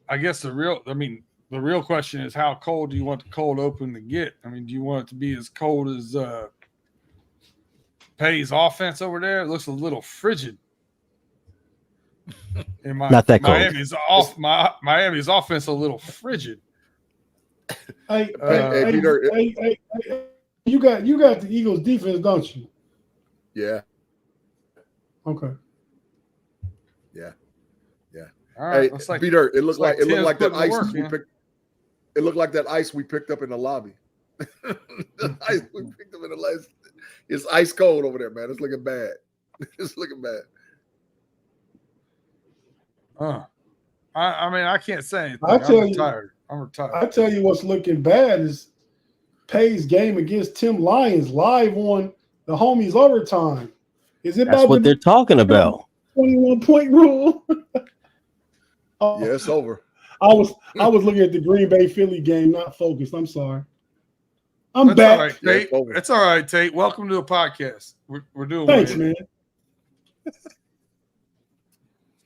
I guess the real question is how cold do you want the cold open to get? I mean, do you want it to be as cold as Pay's offense over there? It looks a little frigid. In Not that cold. Miami's offense a little frigid. Hey, you got the Eagles defense, don't you? Yeah. Okay. Yeah. All right, hey, Peter, it looked like that ice work, we picked. It looked like that ice we picked up in the lobby. The ice we picked up in the last. It's ice cold over there, man. It's looking bad. It's looking bad. I mean, I can't say anything. I'm retired. I tell you what's looking bad is Pay's game against Tim Lyons live on the homies overtime. Is it That's what they're talking about? 21-point rule. Yeah, it's over. I was looking at the Green Bay Philly game, not focused. I'm sorry. I'm That's back. All right, Tate. It's all right, Tate. Welcome to the podcast. We're doing Thanks, one man.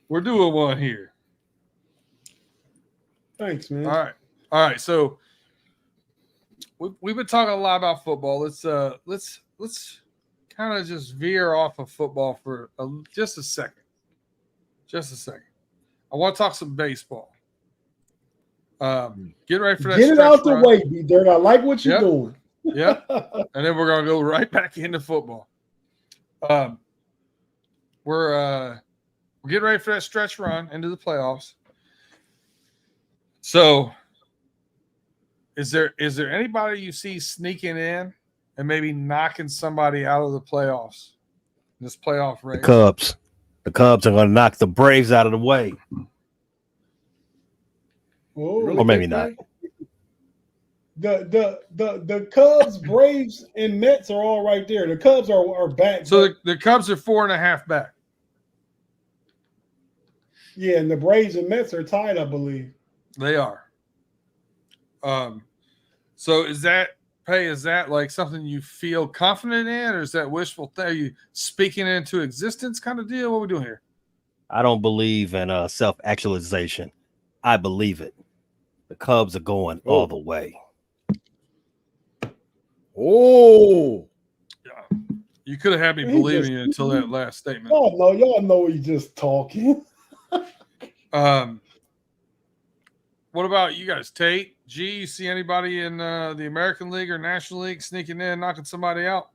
We're doing one here. Thanks, man. All right. So we've been talking a lot about football. Let's kind of just veer off of football for just a second. I want to talk some baseball. Get ready for that. Get it out the way, B-Dirt. I like what you're doing. Yep. And then we're going to go right back into football. We're getting ready for that stretch run into the playoffs. So is there anybody you see sneaking in and maybe knocking somebody out of the playoffs? This playoff race? The Cubs. The Cubs are going to knock the Braves out of the way. Whoa. Or maybe not. The Cubs, Braves, and Mets are all right there. The Cubs are back. So the Cubs are 4.5 back. Yeah, and the Braves and Mets are tied, I believe. They are. So is that like something you feel confident in, or is that wishful thing? Are you speaking into existence kind of deal? What are we doing here? I don't believe in self-actualization. I believe it. The Cubs are going all the way. Oh, yeah. You could have had me believing it until that last statement. Y'all know he's just talking. What about you guys, Tate? G, you see anybody in the American League or National League sneaking in, knocking somebody out?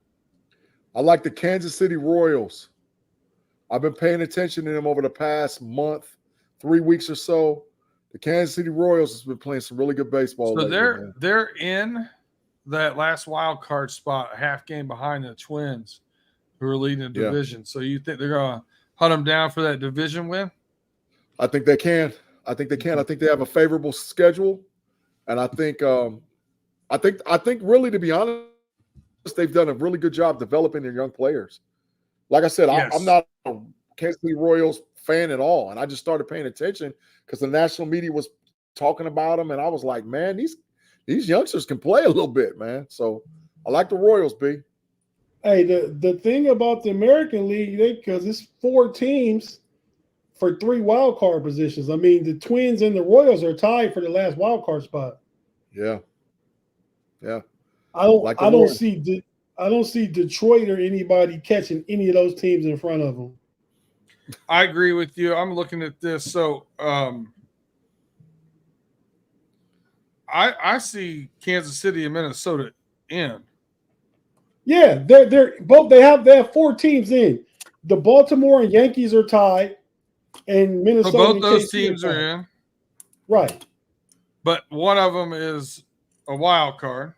I like the Kansas City Royals. I've been paying attention to them over the past month, 3 weeks or so. The Kansas City Royals has been playing some really good baseball. So lately, they're in that last wild card spot, a half game behind the Twins, who are leading the division. So you think they're going to hunt them down for that division win? I think they can. I think they have a favorable schedule, and I think really, to be honest, they've done a really good job developing their young players. Like I said, I'm not a Kansas City Royals fan at all, and I just started paying attention because the national media was talking about them, and I was like, man, these youngsters can play a little bit, man. So I like the Royals, B. Hey, the thing about the American League, because it's 4 teams for 3 wild card positions. I mean, the Twins and the Royals are tied for the last wild card spot. Yeah. I don't see Detroit or anybody catching any of those teams in front of them. I agree with you. I'm looking at this. So I see Kansas City and Minnesota in. Yeah, they're both. They have 4 teams in. The Baltimore and Yankees are tied, and Minnesota. So both those teams are in, right? But one of them is a wild card.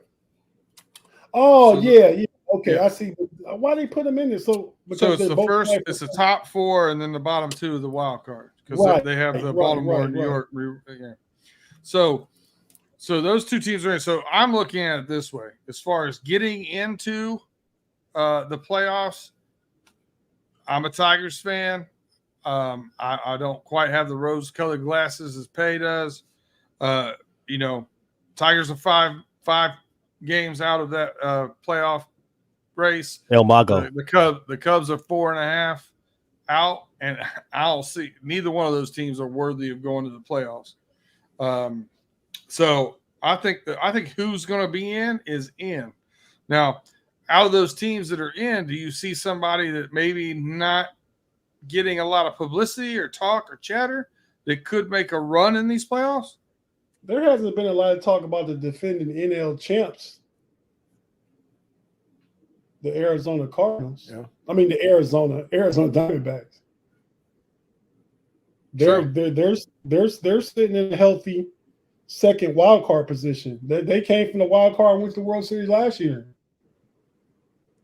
Oh, so yeah. Okay, yeah. I see. Why they put them in there? So it's the first. It's the top 4, and then the bottom 2 of the wild card because they have the Baltimore and New York. Yeah. So those 2 teams are in. So I'm looking at it this way: as far as getting into the playoffs, I'm a Tigers fan. I don't quite have the rose-colored glasses as Pay does. Tigers are five games out of that playoff race. El Mago. The Cubs are 4.5 out, and I don't see neither one of those teams are worthy of going to the playoffs. So I think who's going to be in is in. Now, out of those teams that are in, do you see somebody that maybe not getting a lot of publicity or talk or chatter that could make a run in these playoffs? There hasn't been a lot of talk about the defending NL champs, the Arizona Cardinals. Yeah. I mean the Arizona Diamondbacks. They're sitting in a healthy second wild card position. They came from the wild card and went to the World Series last year.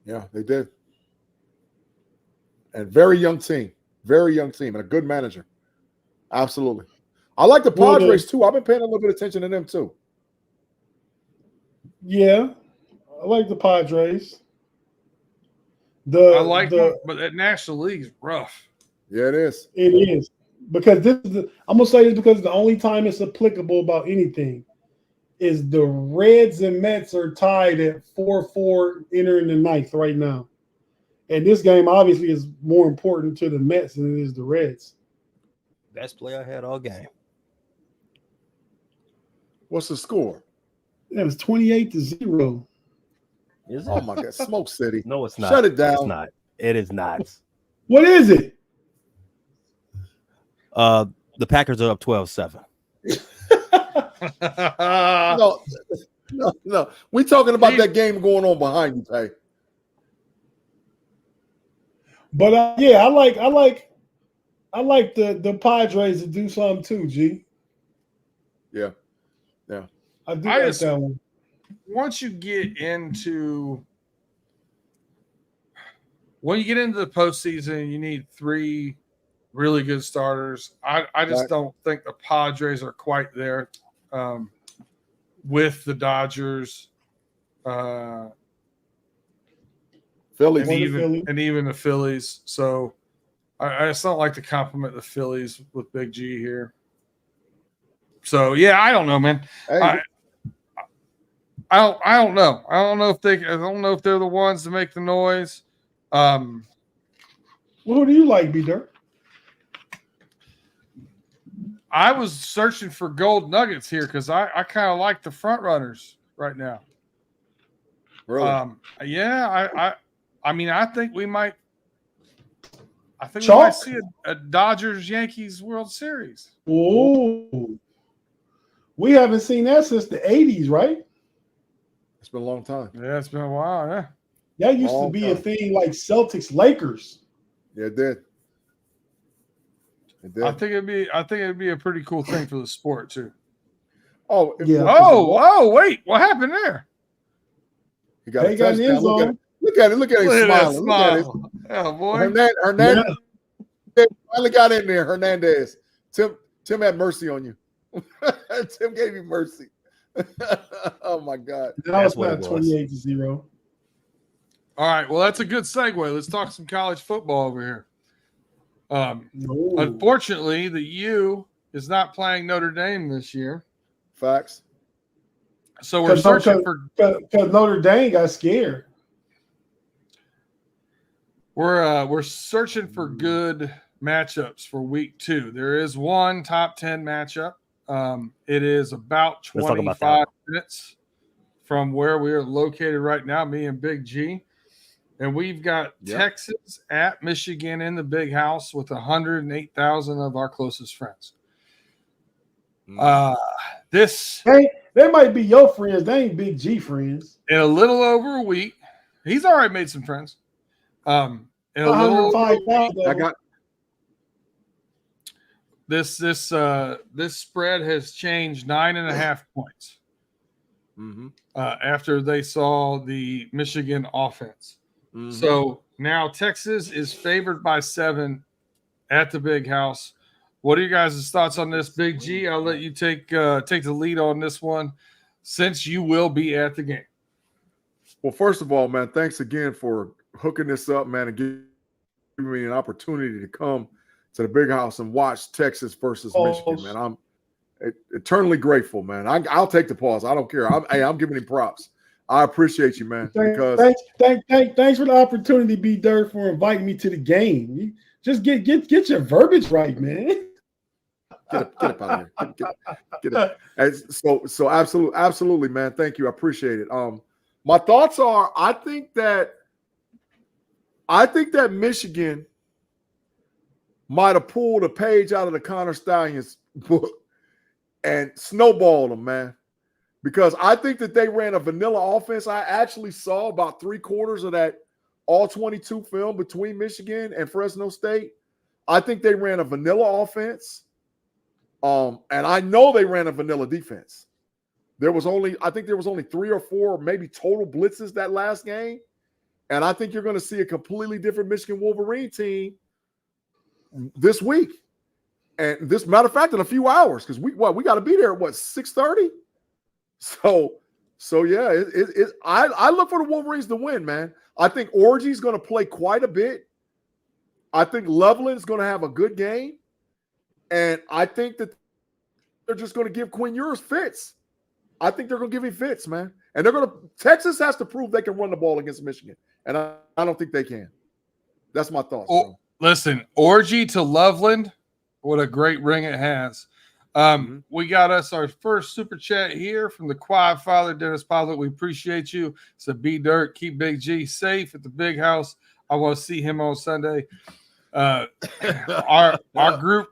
Yeah, they did. And very young team, and a good manager. Absolutely. I like the Padres too. I've been paying a little bit of attention to them too. Yeah, I like the Padres. I like them, but that National League is rough. Yeah, it is. It is. Because I'm gonna say this because the only time it's applicable about anything is the Reds and Mets are tied at 4-4 entering the ninth right now. And this game obviously is more important to the Mets than it is the Reds. Best play I had all game. What's the score? It was 28-0. Is it? Oh my God, Smoke City. No, it's not. Shut it down. It's not. It is not. What is it? The Packers are up 12-7. No. We talking about that game going on behind you, Tate. But I like the Padres to do something too, G. Yeah. I do like that one. Once you get into the postseason, you need 3 really good starters. I just don't think the Padres are quite there with the Dodgers, Phillies, and even the Phillies. So I just don't like to compliment the Phillies with Big G here. So yeah, I don't know, man. Hey. I don't know. I don't know if they're the ones to make the noise. Well, who do you like, B-Dirt? I was searching for gold nuggets here because I kind of like the front runners right now. Really? I mean, I think we might see a Dodgers Yankees World Series. Oh, we haven't seen that since the 80s, right? It's been a long time. Yeah, it's been a while. Yeah, that used to be a thing like Celtics Lakers. Yeah, it did. I think it'd be a pretty cool thing for the sport too. Oh, yeah. Oh, wait, what happened there? He got a touchdown. Look at it. Look at him smiling. Look at it. Oh boy. Hernandez finally got in there. Hernandez. Tim had mercy on you. Tim gave you mercy. Oh my God. Now it's not 28-0. All right. Well, that's a good segue. Let's talk some college football over here. Unfortunately, the U is not playing Notre Dame this year. Facts. So we're searching because Notre Dame got scared. We're searching for good matchups for week 2. There is one top 10 matchup. It is about 25 minutes from where we are located right now, me and Big G. And we've got Texas at Michigan in the big house with 108,000 of our closest friends. They might be your friends. They ain't Big G friends. In a little over a week, he's already made some friends. In a little over I got this spread has changed 9.5 points after they saw the Michigan offense. So now Texas is favored by 7 at the big house. What are you guys' thoughts on this, Big G? I'll let you take the lead on this one since you will be at the game. Well, first of all, man, thanks again for hooking this up, man, and giving me an opportunity to come to the big house and watch Texas versus Michigan, man. I'm eternally grateful, man. I'll take the pause. I don't care. I'm giving him props. I appreciate you, man. Thanks for the opportunity, B Dirt, for inviting me to the game. You just get your verbiage right, man. up out of here. Get it. And so absolutely, man. Thank you. I appreciate it. My thoughts are I think that Michigan might have pulled a page out of the Connor Stallions book and snowballed them, man. Because I think that they ran a vanilla offense. I actually saw about 3/4 of that all-22 film between Michigan and Fresno State. I think they ran a vanilla offense. And I know they ran a vanilla defense. I think there was only 3 or 4 maybe total blitzes that last game. And I think you're going to see a completely different Michigan Wolverine team this week. And this matter of fact, in a few hours, because we got to be there at 6:30? So yeah, I look for the Wolverines to win, man. I think Orgy's going to play quite a bit. I think Loveland's going to have a good game. And I think that they're just going to give Quinn Ewers fits. I think they're going to give him fits, man. And Texas has to prove they can run the ball against Michigan. And I don't think they can. That's my thoughts. Listen, Orgy to Loveland, what a great ring it has. We got us our first super chat here from the Quiet Father, Dennis Pilot. We appreciate you. It's a B Dirt. Keep Big G safe at the big house. I want to see him on Sunday. Our group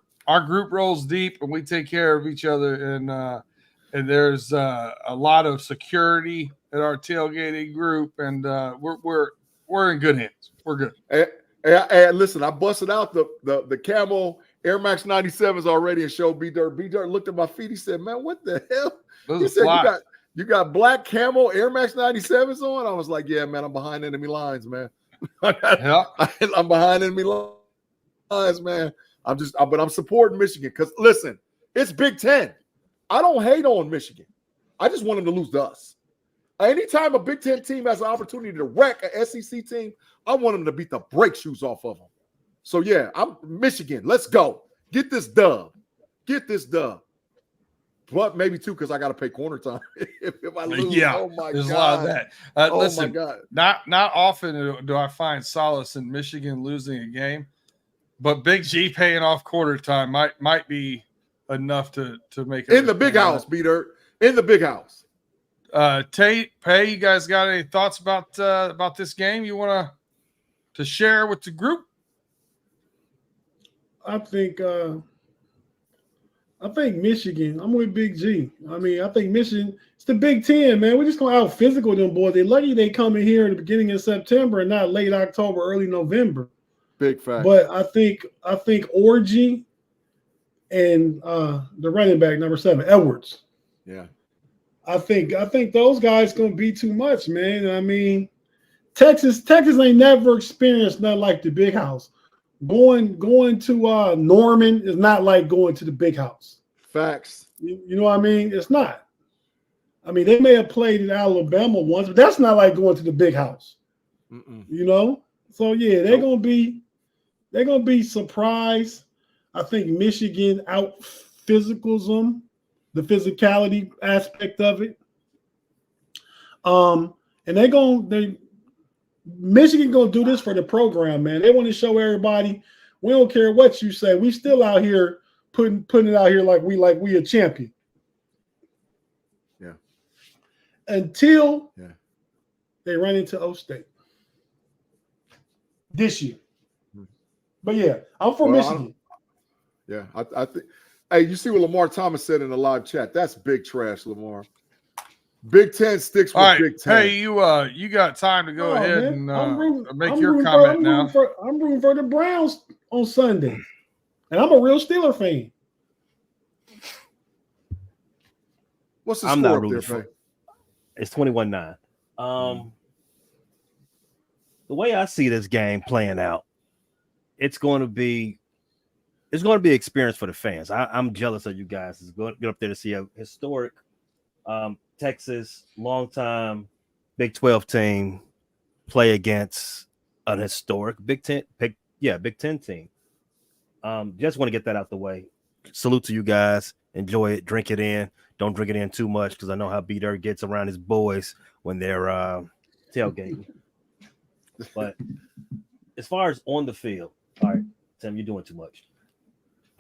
rolls deep, and we take care of each other. And there's a lot of security at our tailgating group, and we're in good hands. We're good. Hey, listen, I busted out the camo Air Max 97s already and showed B Dirt. B Dirt looked at my feet. He said, "Man, what the hell?" He said, "You got black camo Air Max 97s on." I was like, "Yeah, man, I'm behind enemy lines, man. I'm behind enemy lines, man. But I'm supporting Michigan because listen, it's Big Ten. I don't hate on Michigan. I just want them to lose to us. Anytime a Big Ten team has an opportunity to wreck an SEC team, I want them to beat the brake shoes off of them. So, yeah, I'm Michigan. Let's go. Get this dub. But maybe, too, because I got to pay corner time if I lose. Yeah, oh, my there's God. a lot of that. Listen, my God. Not often do I find solace in Michigan losing a game, but Big G paying off quarter time might be enough to make it. In the big house, B-Dirt. In the big house. Tate, Pay, you guys got any thoughts about this game you want to share with the group? I think Michigan. I'm with Big G. I mean, I think Michigan. It's the Big Ten, man. We're just going to out physical them boys. They're lucky they come in here at the beginning of September and not late October, early November. Big fact. But I think Orgy and the running back number 7, Edwards. Yeah. I think those guys gonna be too much, man. I mean, Texas ain't never experienced nothing like the big house. Going to Norman is not like going to the big house. Facts. You know what I mean? It's not. I mean, they may have played in Alabama once, but that's not like going to the big house. You know? So yeah, they're gonna be surprised. I think Michigan out physicals them, the physicality aspect of it. And Michigan gonna do this for the program, man. They want to show everybody we don't care what you say. We still out here putting it out here like we a champion. Yeah. Until they run into O State this year. But yeah, I'm for Michigan. Yeah, I think. Hey, you see what Lamar Thomas said in the live chat? That's big trash, Lamar. Big Ten sticks with Big Ten. Hey, you got time to go ahead man. and make your comment now. I'm rooting for the Browns on Sunday, and I'm a real Steeler fan. What's the I'm score not up rooting there, for. Faye? It's 21-9. The way I see this game playing out, it's going to be an experience for the fans. I'm jealous of you guys. It's going to get up there to see a historic Texas, longtime Big 12 team play against an historic Big Ten team. Just want to get that out the way. Salute to you guys. Enjoy it. Drink it in. Don't drink it in too much because I know how B-Dirt gets around his boys when they're tailgating. But as far as on the field, all right, Tim, you're doing too much.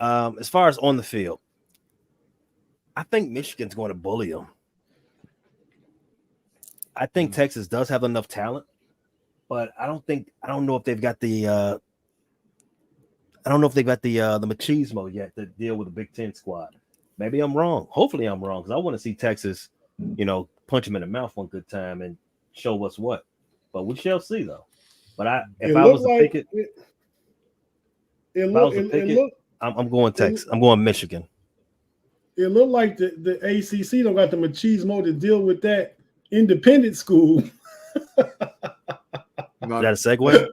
As far as on the field, I think Michigan's going to bully them. I think Texas does have enough talent, but I don't know if they've got the machismo yet to deal with the Big Ten squad. Maybe I'm wrong. Hopefully I'm wrong, because I want to see Texas, punch them in the mouth one good time and show what's what. But we shall see, though. But if I was to pick it, I'm going Texas. I'm going Michigan. It looked like the ACC don't got the machismo to deal with that independent school. Is that a segue?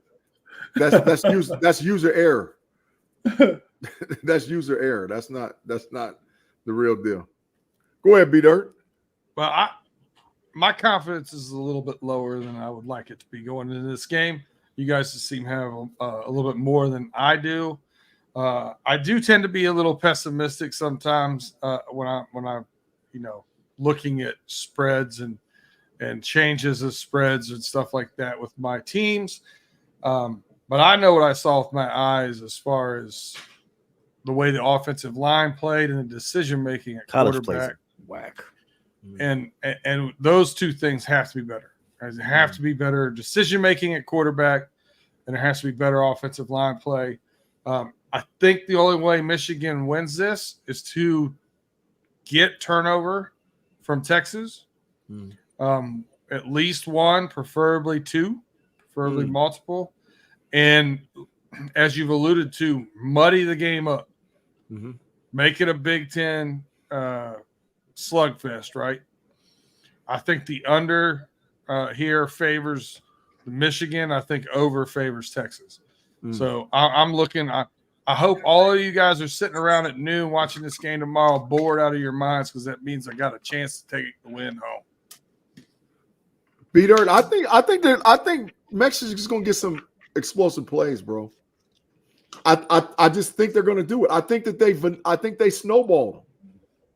That's user error. That's user error. That's not the real deal. Go ahead, B-Dirt. Well, my confidence is a little bit lower than I would like it to be going into this game. You guys seem to have a little bit more than I do. I do tend to be a little pessimistic sometimes when I'm looking at spreads and changes of spreads and stuff like that with my teams. But I know what I saw with my eyes as far as the way the offensive line played and the decision making at College quarterback. Whack. And those two things have to be better. There have to be better decision making at quarterback, and there has to be better offensive line play. I think the only way Michigan wins this is to get turnover from Texas, at least one, preferably two, preferably multiple, and as you've alluded to, muddy the game up, make it a Big Ten slugfest, right? I think the under here favors Michigan. I think over favors Texas. So I'm looking. I hope all of you guys are sitting around at noon watching this game tomorrow, bored out of your minds, because that means I got a chance to take the win home. B-Dirt, I think Mexico's going to get some explosive plays, bro. I just think they're going to do it. I think they snowballed them.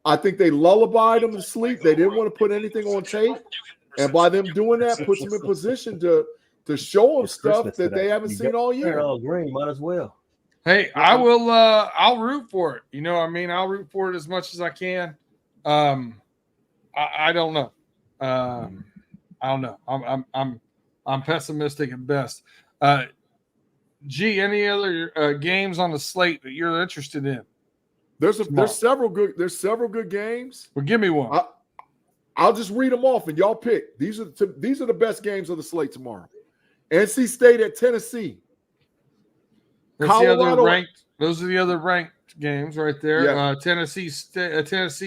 I think they lullabied them to sleep. They didn't want to put anything on tape, and by them doing that, puts them in position to show them stuff that they haven't seen all year. Oh, green, might as well. Hey, I will. I'll root for it. I'll root for it as much as I can. I don't know. I don't know. I'm pessimistic at best. Any other games on the slate that you're interested in? There's several good games. Well, give me one. I'll just read them off and y'all pick. These are the best games of the slate tomorrow. NC State at Tennessee. Colorado. Those are the other ranked games right there. Yeah. Tennessee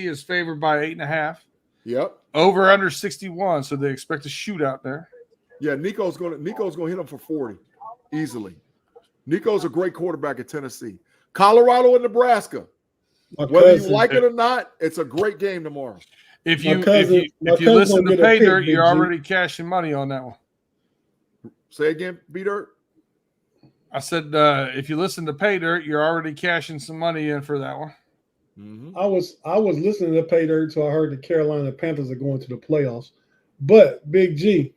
is favored by 8.5. Yep. Over under 61, so they expect a shootout there. Yeah, Nico's gonna hit them for 40 easily. Nico's a great quarterback at Tennessee. Colorado and Nebraska. Whether you like it or not, it's a great game tomorrow. If you listen to Pay Dirt, you're already cashing money on that one. Say again, B-Dirt. I said, if you listen to Pay Dirt, you're already cashing some money in for that one. I was listening to Pay Dirt until I heard the Carolina Panthers are going to the playoffs. But Big G,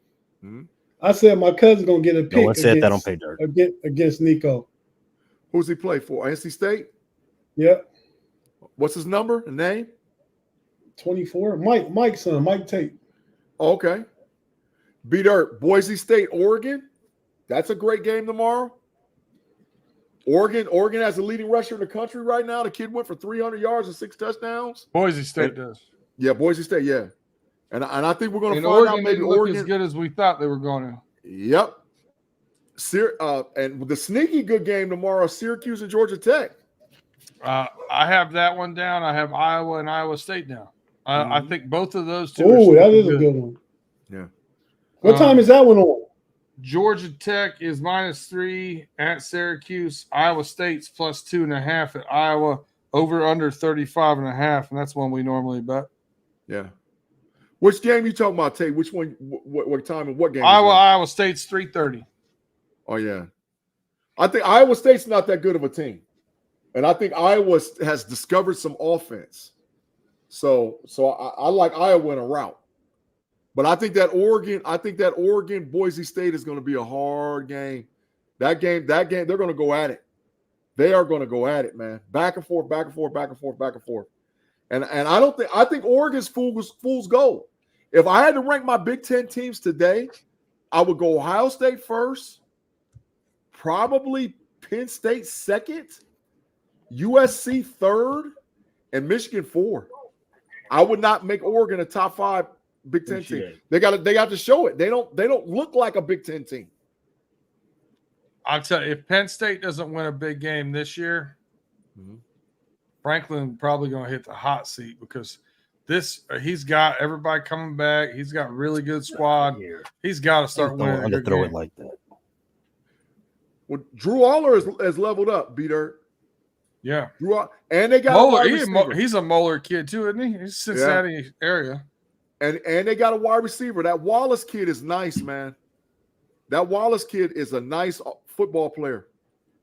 I said my cousin's gonna get a pick. No one said that on Pay Dirt against Nico. Who's he play for? NC State. Yep. What's his number and name? 24. Mike's son, Mike Tate. Okay. B-Dirt, Boise State, Oregon. That's a great game tomorrow. Oregon has the leading rusher in the country right now. The kid went for 300 yards and 6 touchdowns. Boise State does. Yeah, Boise State, yeah. And I think we're going to find Oregon out maybe didn't look Oregon as good as we thought they were going to. Yep. And the sneaky good game tomorrow, Syracuse and Georgia Tech. I have that one down. I have Iowa and Iowa State down. I think both of those two. Oh, that is a good one. Yeah. What time is that one on? Georgia Tech is -3 at Syracuse. Iowa State's +2.5 at Iowa. Over under 35.5, and that's one we normally bet. Yeah. Which game you talking about, Tate? Which one? What time and what game? Iowa State's 3:30. Oh yeah. I think Iowa State's not that good of a team, and I think Iowa has discovered some offense. So I like Iowa in a route. But I think that Oregon Boise State is going to be a hard game. That game, they're going to go at it. They are going to go at it, man. Back and forth, back and forth, back and forth, back and forth. And I think Oregon's fool's gold. If I had to rank my Big Ten teams today, I would go Ohio State first, probably Penn State second, USC third, and Michigan four. I would not make Oregon a top 5 Big Ten team. They got to show it. They don't look like a Big Ten team. I'll tell you, if Penn State doesn't win a big game this year, Franklin probably going to hit the hot seat because he's got everybody coming back. He's got a really good squad. He's got to start winning. Don't throw it like that. Well, Drew Aller has leveled up, B-Dirt. Yeah. And they got Moeller. He's a Moeller kid too, isn't he? He's Cincinnati area. And they got a wide receiver. That Wallace kid is nice, man. That Wallace kid is a nice football player.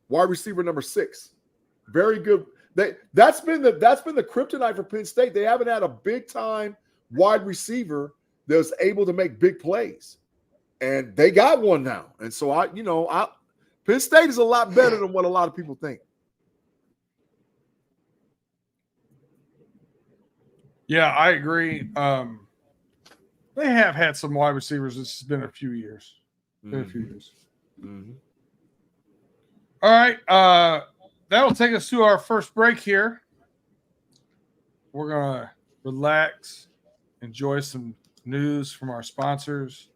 Wide receiver number 6. Very good. That's been the kryptonite for Penn State. They haven't had a big time wide receiver that was able to make big plays. And they got one now. And so Penn State is a lot better than what a lot of people think. Yeah, I agree. They have had some wide receivers. It's been a few years. All right. That'll take us to our first break here. We're going to relax, enjoy some news from our sponsors,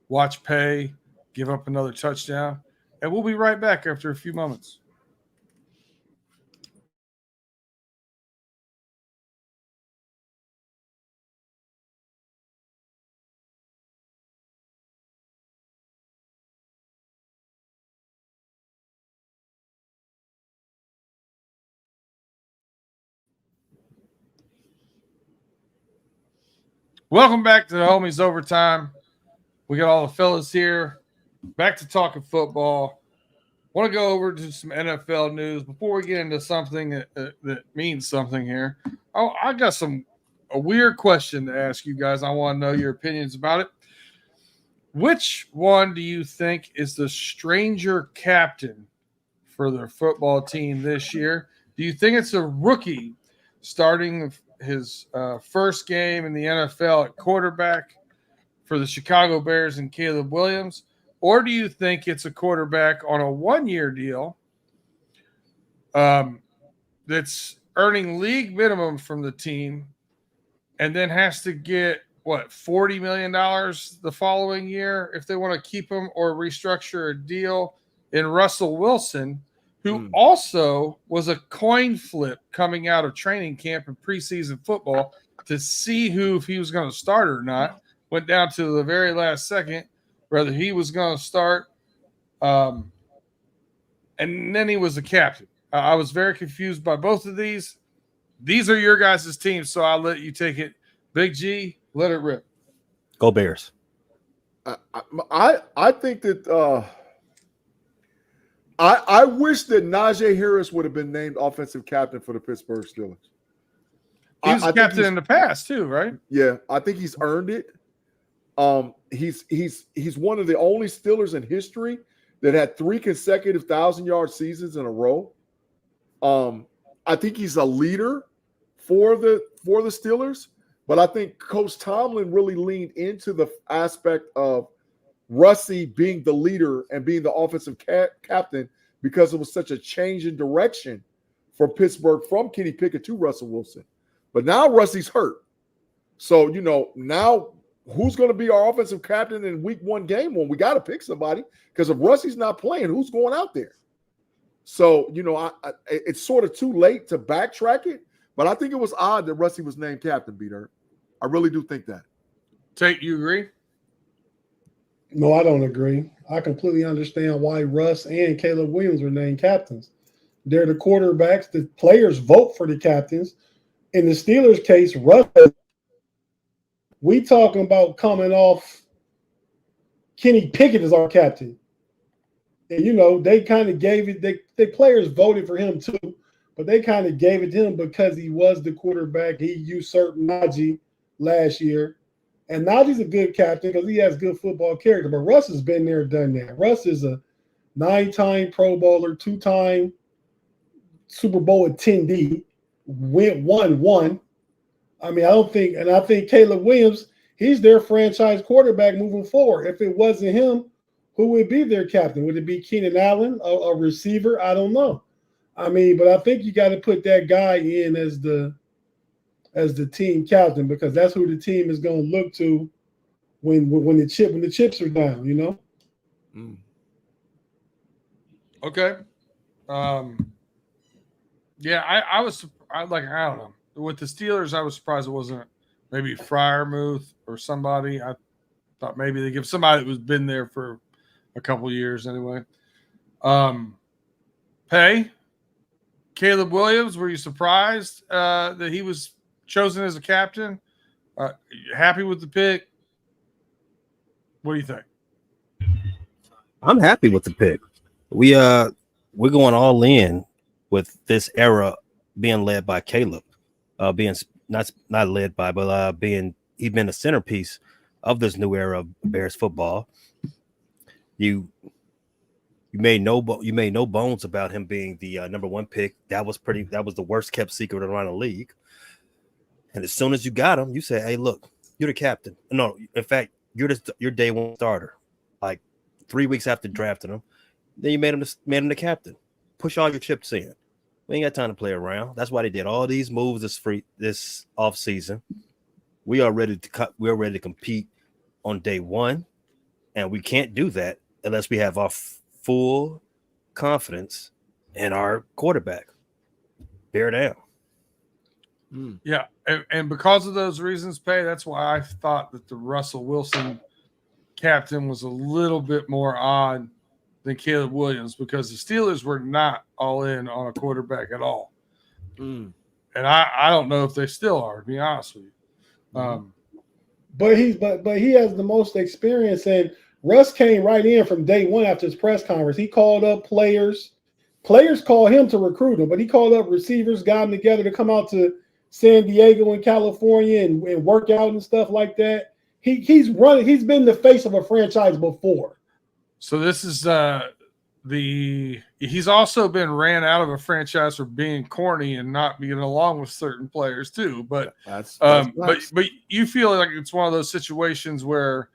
watch Pay, give up another touchdown, and we'll be right back after a few moments. Welcome back to the Homies Overtime. We got all the fellas here. Back to talking football. Want to go over to some NFL news before we get into something that means something here. I got a weird question to ask you guys. I want to know your opinions about it. Which one do you think is the stranger captain for their football team this year? Do you think it's a rookie starting his first game in the NFL at quarterback for the Chicago Bears and Caleb Williams? Or do you think it's a quarterback on a 1-year deal that's earning league minimum from the team and then has to get, $40 million the following year if they want to keep him or restructure a deal in Russell Wilson, who also was a coin flip coming out of training camp and preseason football to see if he was going to start or not. Went down to the very last second, whether he was going to start. And then he was the captain. I was very confused by both of these. These are your guys' teams, so I'll let you take it. Big G, let it rip. Go Bears. I think that I wish that Najee Harris would have been named offensive captain for the Pittsburgh Steelers. He was captain in the past too, right? Yeah, I think he's earned it. He's one of the only Steelers in history that had 3 consecutive 1,000-yard seasons in a row. I think he's a leader for the Steelers, but I think Coach Tomlin really leaned into the aspect of Russie being the leader and being the offensive captain because it was such a change in direction for Pittsburgh from Kenny Pickett to Russell Wilson. But now Russie's hurt. So, now who's going to be our offensive captain in week 1 game when we got to pick somebody? Because if Russie's not playing, who's going out there? So, it's sort of too late to backtrack it, but I think it was odd that Russie was named captain, Peter. I really do think that. Tate, you agree? No, I don't agree. I completely understand why Russ and Caleb Williams were named captains. They're the quarterbacks. The players vote for the captains. In the Steelers' case, Russ, we talking about coming off Kenny Pickett as our captain. And, they kind of gave it – the players voted for him too, but they kind of gave it to him because he was the quarterback. He usurped Najee last year. And Najee's a good captain because he has good football character. But Russ has been there, done that. Russ is a 9-time Pro Bowler, 2-time Super Bowl attendee, won one. I mean, I think Caleb Williams, he's their franchise quarterback moving forward. If it wasn't him, who would be their captain? Would it be Keenan Allen, a receiver? I don't know. I mean, but I think you got to put that guy in as the team captain, because that's who the team is going to look to when the chips are down, you know. Okay. Yeah, I don't know. With the Steelers, I was surprised it wasn't maybe Freiermuth or somebody. I thought maybe they give somebody that was been there for a couple years anyway. Pay, Caleb Williams, were you surprised that he was chosen as a captain? Happy with the pick? What do you think? I'm happy with the pick. We're going all in with this era being led by Caleb, being not led by, but he's been the centerpiece of this new era of Bears football. You made no bones about him being the number one pick. That was the worst kept secret around the league. And as soon as you got him, you say, "Hey, look, you're the captain." No, in fact, you're day one starter. Like 3 weeks after drafting him, then you made him the captain. Push all your chips in. We ain't got time to play around. That's why they did all these moves this off season. We are ready to compete on day one, and we can't do that unless we have our full confidence in our quarterback. Bear down. Yeah, and because of those reasons, Pay, that's why I thought that the Russell Wilson captain was a little bit more odd than Caleb Williams, because the Steelers were not all in on a quarterback at all. And I don't know if they still are, to be honest with you. But he has the most experience, and Russ came right in from day one after his press conference. He called up players. Players called him to recruit him, but he called up receivers, got them together to come out to San Diego and California and work out and stuff like that. He's been the face of a franchise before. So this is he's also been ran out of a franchise for being corny and not being along with certain players too. But that's but you feel like it's one of those situations where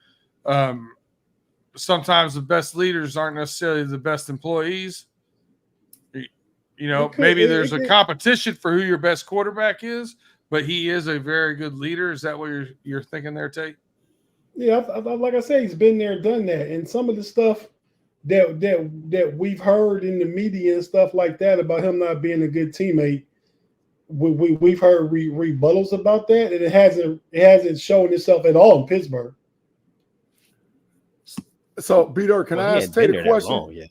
sometimes the best leaders aren't necessarily the best employees. You know, maybe there's a competition for who your best quarterback is, but he is a very good leader. Is that what you're thinking there, Tate? Yeah, like I said, he's been there, done that, and some of the stuff that we've heard in the media and stuff like that about him not being a good teammate, we've heard rebuttals about that, and it hasn't shown itself at all in Pittsburgh. So, B-Dirt, can I ask Tate a question? Yeah.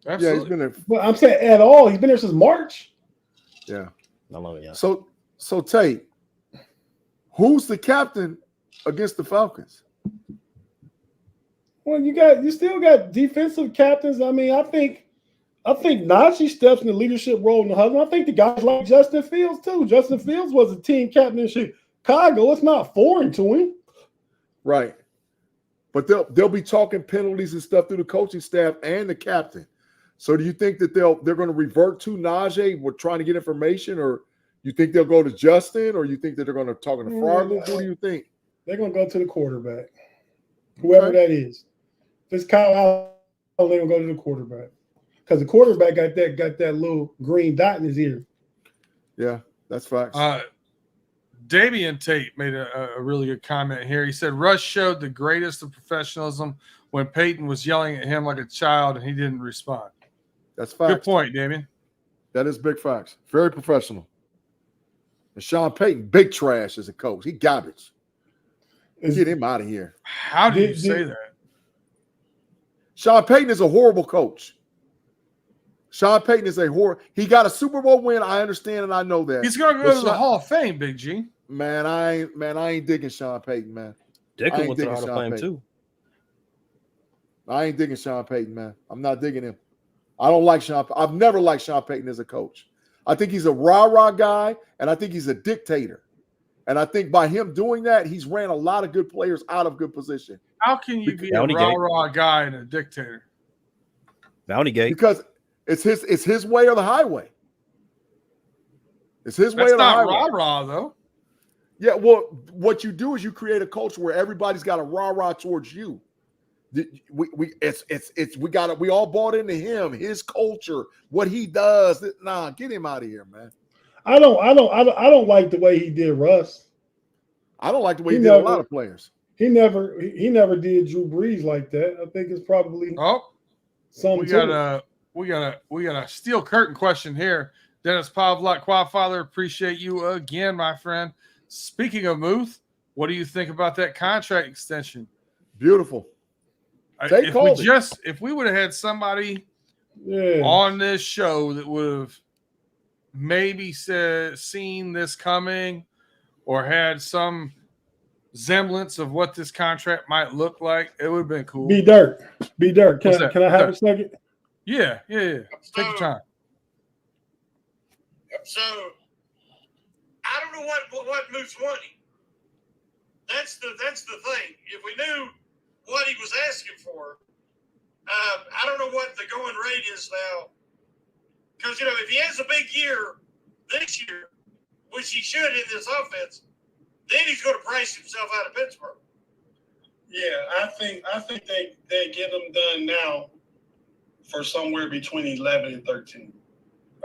Absolutely. Yeah, he's been there. Well, I'm saying at all. He's been there since March. Yeah. Not long, yeah. So Tate, who's the captain against the Falcons? Well, you still got defensive captains. I mean, I think Najee steps in the leadership role in the huddle. I think the guys like Justin Fields too. Justin Fields was a team captain in Chicago. It's not foreign to him. Right. But they'll be talking penalties and stuff through the coaching staff and the captain. So do you think that they're going to revert to Najee? We're trying to get information, or you think they'll go to Justin, or you think that they're going to talk to Freiermuth? Who do you think? They're going to go to the quarterback, whoever that is. If it's Kyle Allen, they're going to go to the quarterback, because the quarterback got that little green dot in his ear. Yeah, that's facts. Damian Tate made a really good comment here. He said Russ showed the greatest of professionalism when Peyton was yelling at him like a child and he didn't respond. That's facts. Good point, Damian. That is big facts. Very professional. And Sean Payton, big trash as a coach. He garbage. Get him out of here. How do you say that? Sean Payton is a horrible coach. Sean Payton is he got a Super Bowl win. I understand and I know that. He's going to go to the Hall of Fame, Big G. Man, I ain't digging Sean Payton, man. Dickens went to the Hall of Fame too. I ain't digging Sean Payton, man. I'm not digging him. I don't like Sean. I've never liked Sean Payton as a coach. I think he's a rah-rah guy, and I think he's a dictator. And I think by him doing that, he's ran a lot of good players out of good position. How can you be a rah-rah guy and a dictator? Bounty Gate. Because it's his way or the highway. It's his way or the highway. That's not rah-rah, though. Yeah, well, what you do is you create a culture where everybody's got a rah-rah towards you. We all bought into him, his culture, what he does. Nah, get him out of here, man. I don't like the way he did Russ. I don't like the way he did a lot of players. He never did Drew Brees like that. I think it's probably we got a steel curtain question here. Dennis Pavlak, Quadfather, appreciate you again, my friend. Speaking of Muth, what do you think about that contract extension? Beautiful. If we would have had somebody on this show that would have maybe seen this coming or had some semblance of what this contract might look like, it would have been cool. Be Dirt. Can I have a second? Yeah. Take your time. So I don't know what Moose wanted. That's the thing. If we knew what he was asking for, I don't know what the going rate is now. Because if he has a big year this year, which he should in this offense, then he's going to price himself out of Pittsburgh. Yeah, I think they get him done now for somewhere between 11 and 13.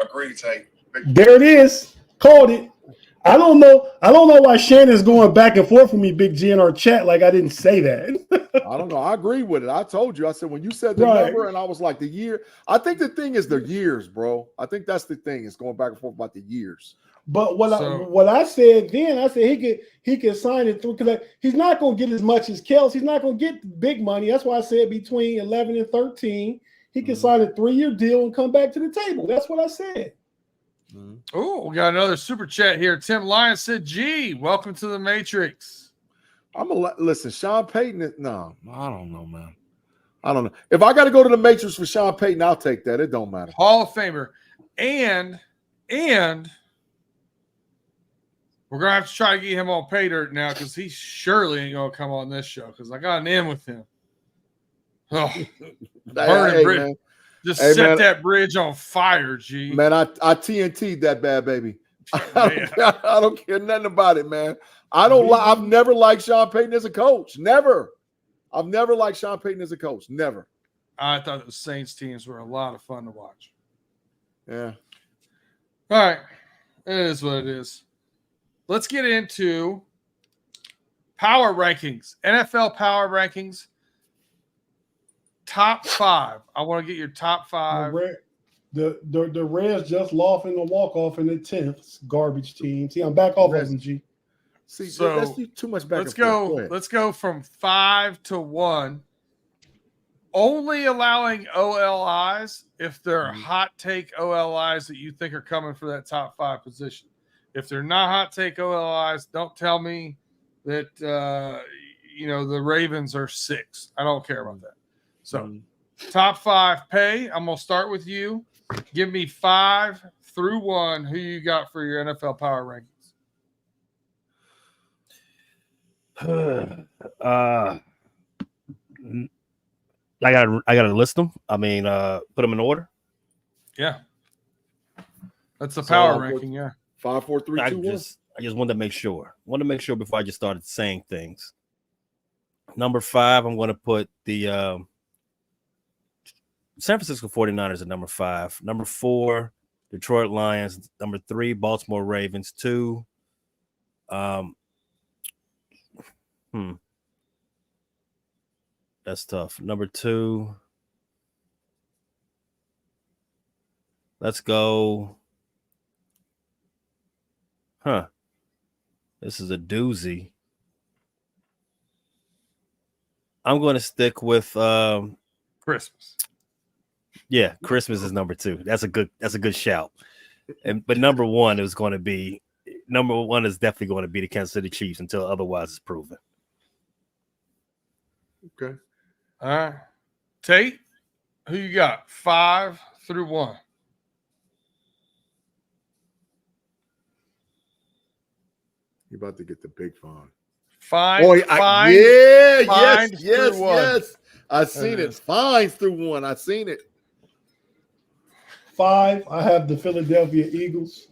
Agreed, Tate. There it is. Called it. I don't know why Shannon's going back and forth with me, Big G, in our chat like I didn't say that. I don't know. I agree with it. I told you. I said when you said the number, and I was like the year. I think the thing is the years, bro. I think that's the thing. It's going back and forth about the years. But what I said then, I said he could sign it through because he's not going to get as much as Kels. He's not going to get big money. That's why I said between 11 and 13, he can sign a 3-year deal and come back to the table. That's what I said. Oh, we got another super chat here. Tim Lyons said, "Gee, welcome to the Matrix." Listen. Sean Payton. No, I don't know, man. I don't know. If I got to go to the Matrix for Sean Payton, I'll take that. It don't matter. Hall of Famer, and we're gonna have to try to get him on pay dirt now because he surely ain't gonna come on this show because I got an in with him. Oh, burning bridge. Man. Just set that bridge on fire, G. Man, I TNT'd that bad baby. I don't care nothing about it, man. I've never liked Sean Payton as a coach. Never. I've never liked Sean Payton as a coach. Never. I thought the Saints teams were a lot of fun to watch. Yeah. All right. It is what it is. Let's get into power rankings. NFL power rankings. Top 5. I want to get your top 5. The Reds just lost in the walk-off in the 10th. Garbage team. See, I'm back off of them, G. See, so that's too much back. Let's go from 5 to 1. Only allowing OLIs if they're hot take OLIs that you think are coming for that top 5 position. If they're not hot take OLIs, don't tell me that the Ravens are 6. I don't care about that. So, top 5 pay. I'm gonna start with you. Give me 5 through 1. Who you got for your NFL power rankings? I gotta list them. I mean, put them in order. Yeah, that's the power ranking. Yeah, 5, 4, 3, 2, 1. I just wanted to make sure. Before I just started saying things. Number 5, I'm going to put the San Francisco 49ers at number 5. Number 4, Detroit Lions. Number 3, Baltimore Ravens. 2, that's tough. Number 2, let's go. This is a doozy. I'm going to stick with Christmas. Yeah, Christmas is number 2. That's a good shout. But number 1 is definitely going to be the Kansas City Chiefs until otherwise is proven. Okay. All right. Tate, who you got? 5 through 1. You're about to get the big fine. Yes. I seen it. Fines through 1. I seen it. 5, I have the Philadelphia Eagles.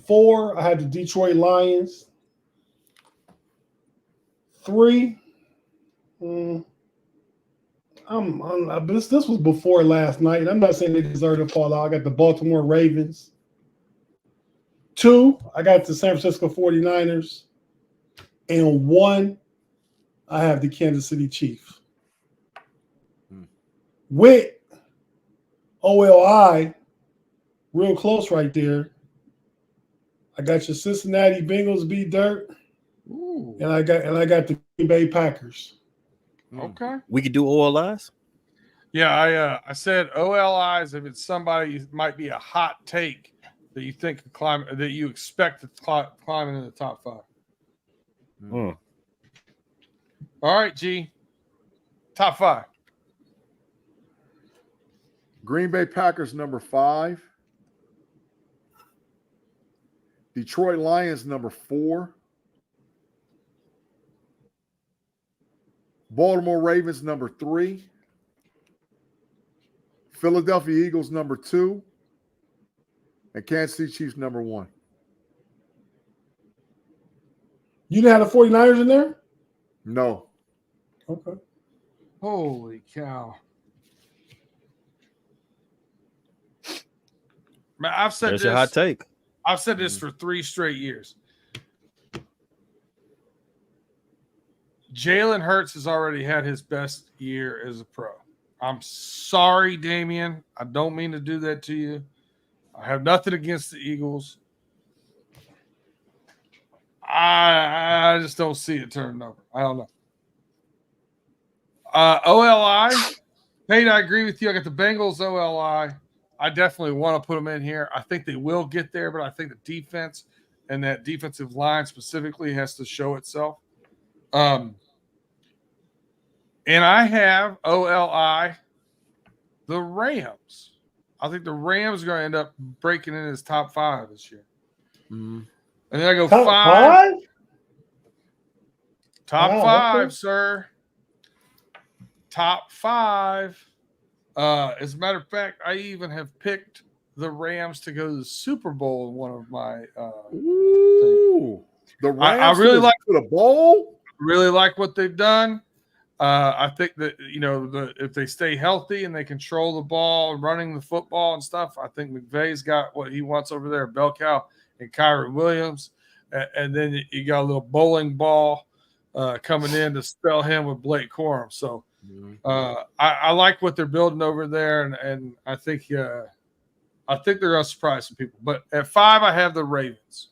4, I had the Detroit Lions. 3, this was before last night. I'm not saying they deserve to fall out. I got the Baltimore Ravens. 2, I got the San Francisco 49ers. And 1, I have the Kansas City Chiefs. With OLI, real close right there. I got your Cincinnati Bengals beat dirt. Ooh. And I got the Green Bay Packers. Okay. We could do OLIs. Yeah, I said OLIs if it's somebody who might be a hot take that you think could climb, that you expect to climb into the top 5. Mm. All right, G. Top 5. Green Bay Packers number 5. Detroit Lions number 4. Baltimore Ravens number 3. Philadelphia Eagles number 2. And Kansas City Chiefs number 1. You didn't have the 49ers in there? No. Okay. Holy cow. Man, I've said There's this. your hot take. I've said this for 3 straight years. Jalen Hurts has already had his best year as a pro. I'm sorry, Damian. I don't mean to do that to you. I have nothing against the Eagles. I just don't see it turning over. I don't know. OLI, Tate, I agree with you. I got the Bengals OLI. I definitely want to put them in here. I think they will get there, but I think the defense and that defensive line specifically has to show itself. And I have OLI, the Rams. I think the Rams are going to end up breaking in his top 5 this year. Mm-hmm. And then I go Top 5. Top Wow, 5, okay. sir. Top 5. As a matter of fact, I even have picked the Rams to go to the Super Bowl in one of my Ooh, the Rams I really like to the bowl. Really like what they've done. I think that if they stay healthy and they control the ball, running the football and stuff, I think McVay's got what he wants over there. Bell cow and Kyron Williams, and then you got a little bowling ball coming in to spell him with Blake Corum. So I like what they're building over there, and I think they're going to surprise some people. But at 5, I have the Ravens.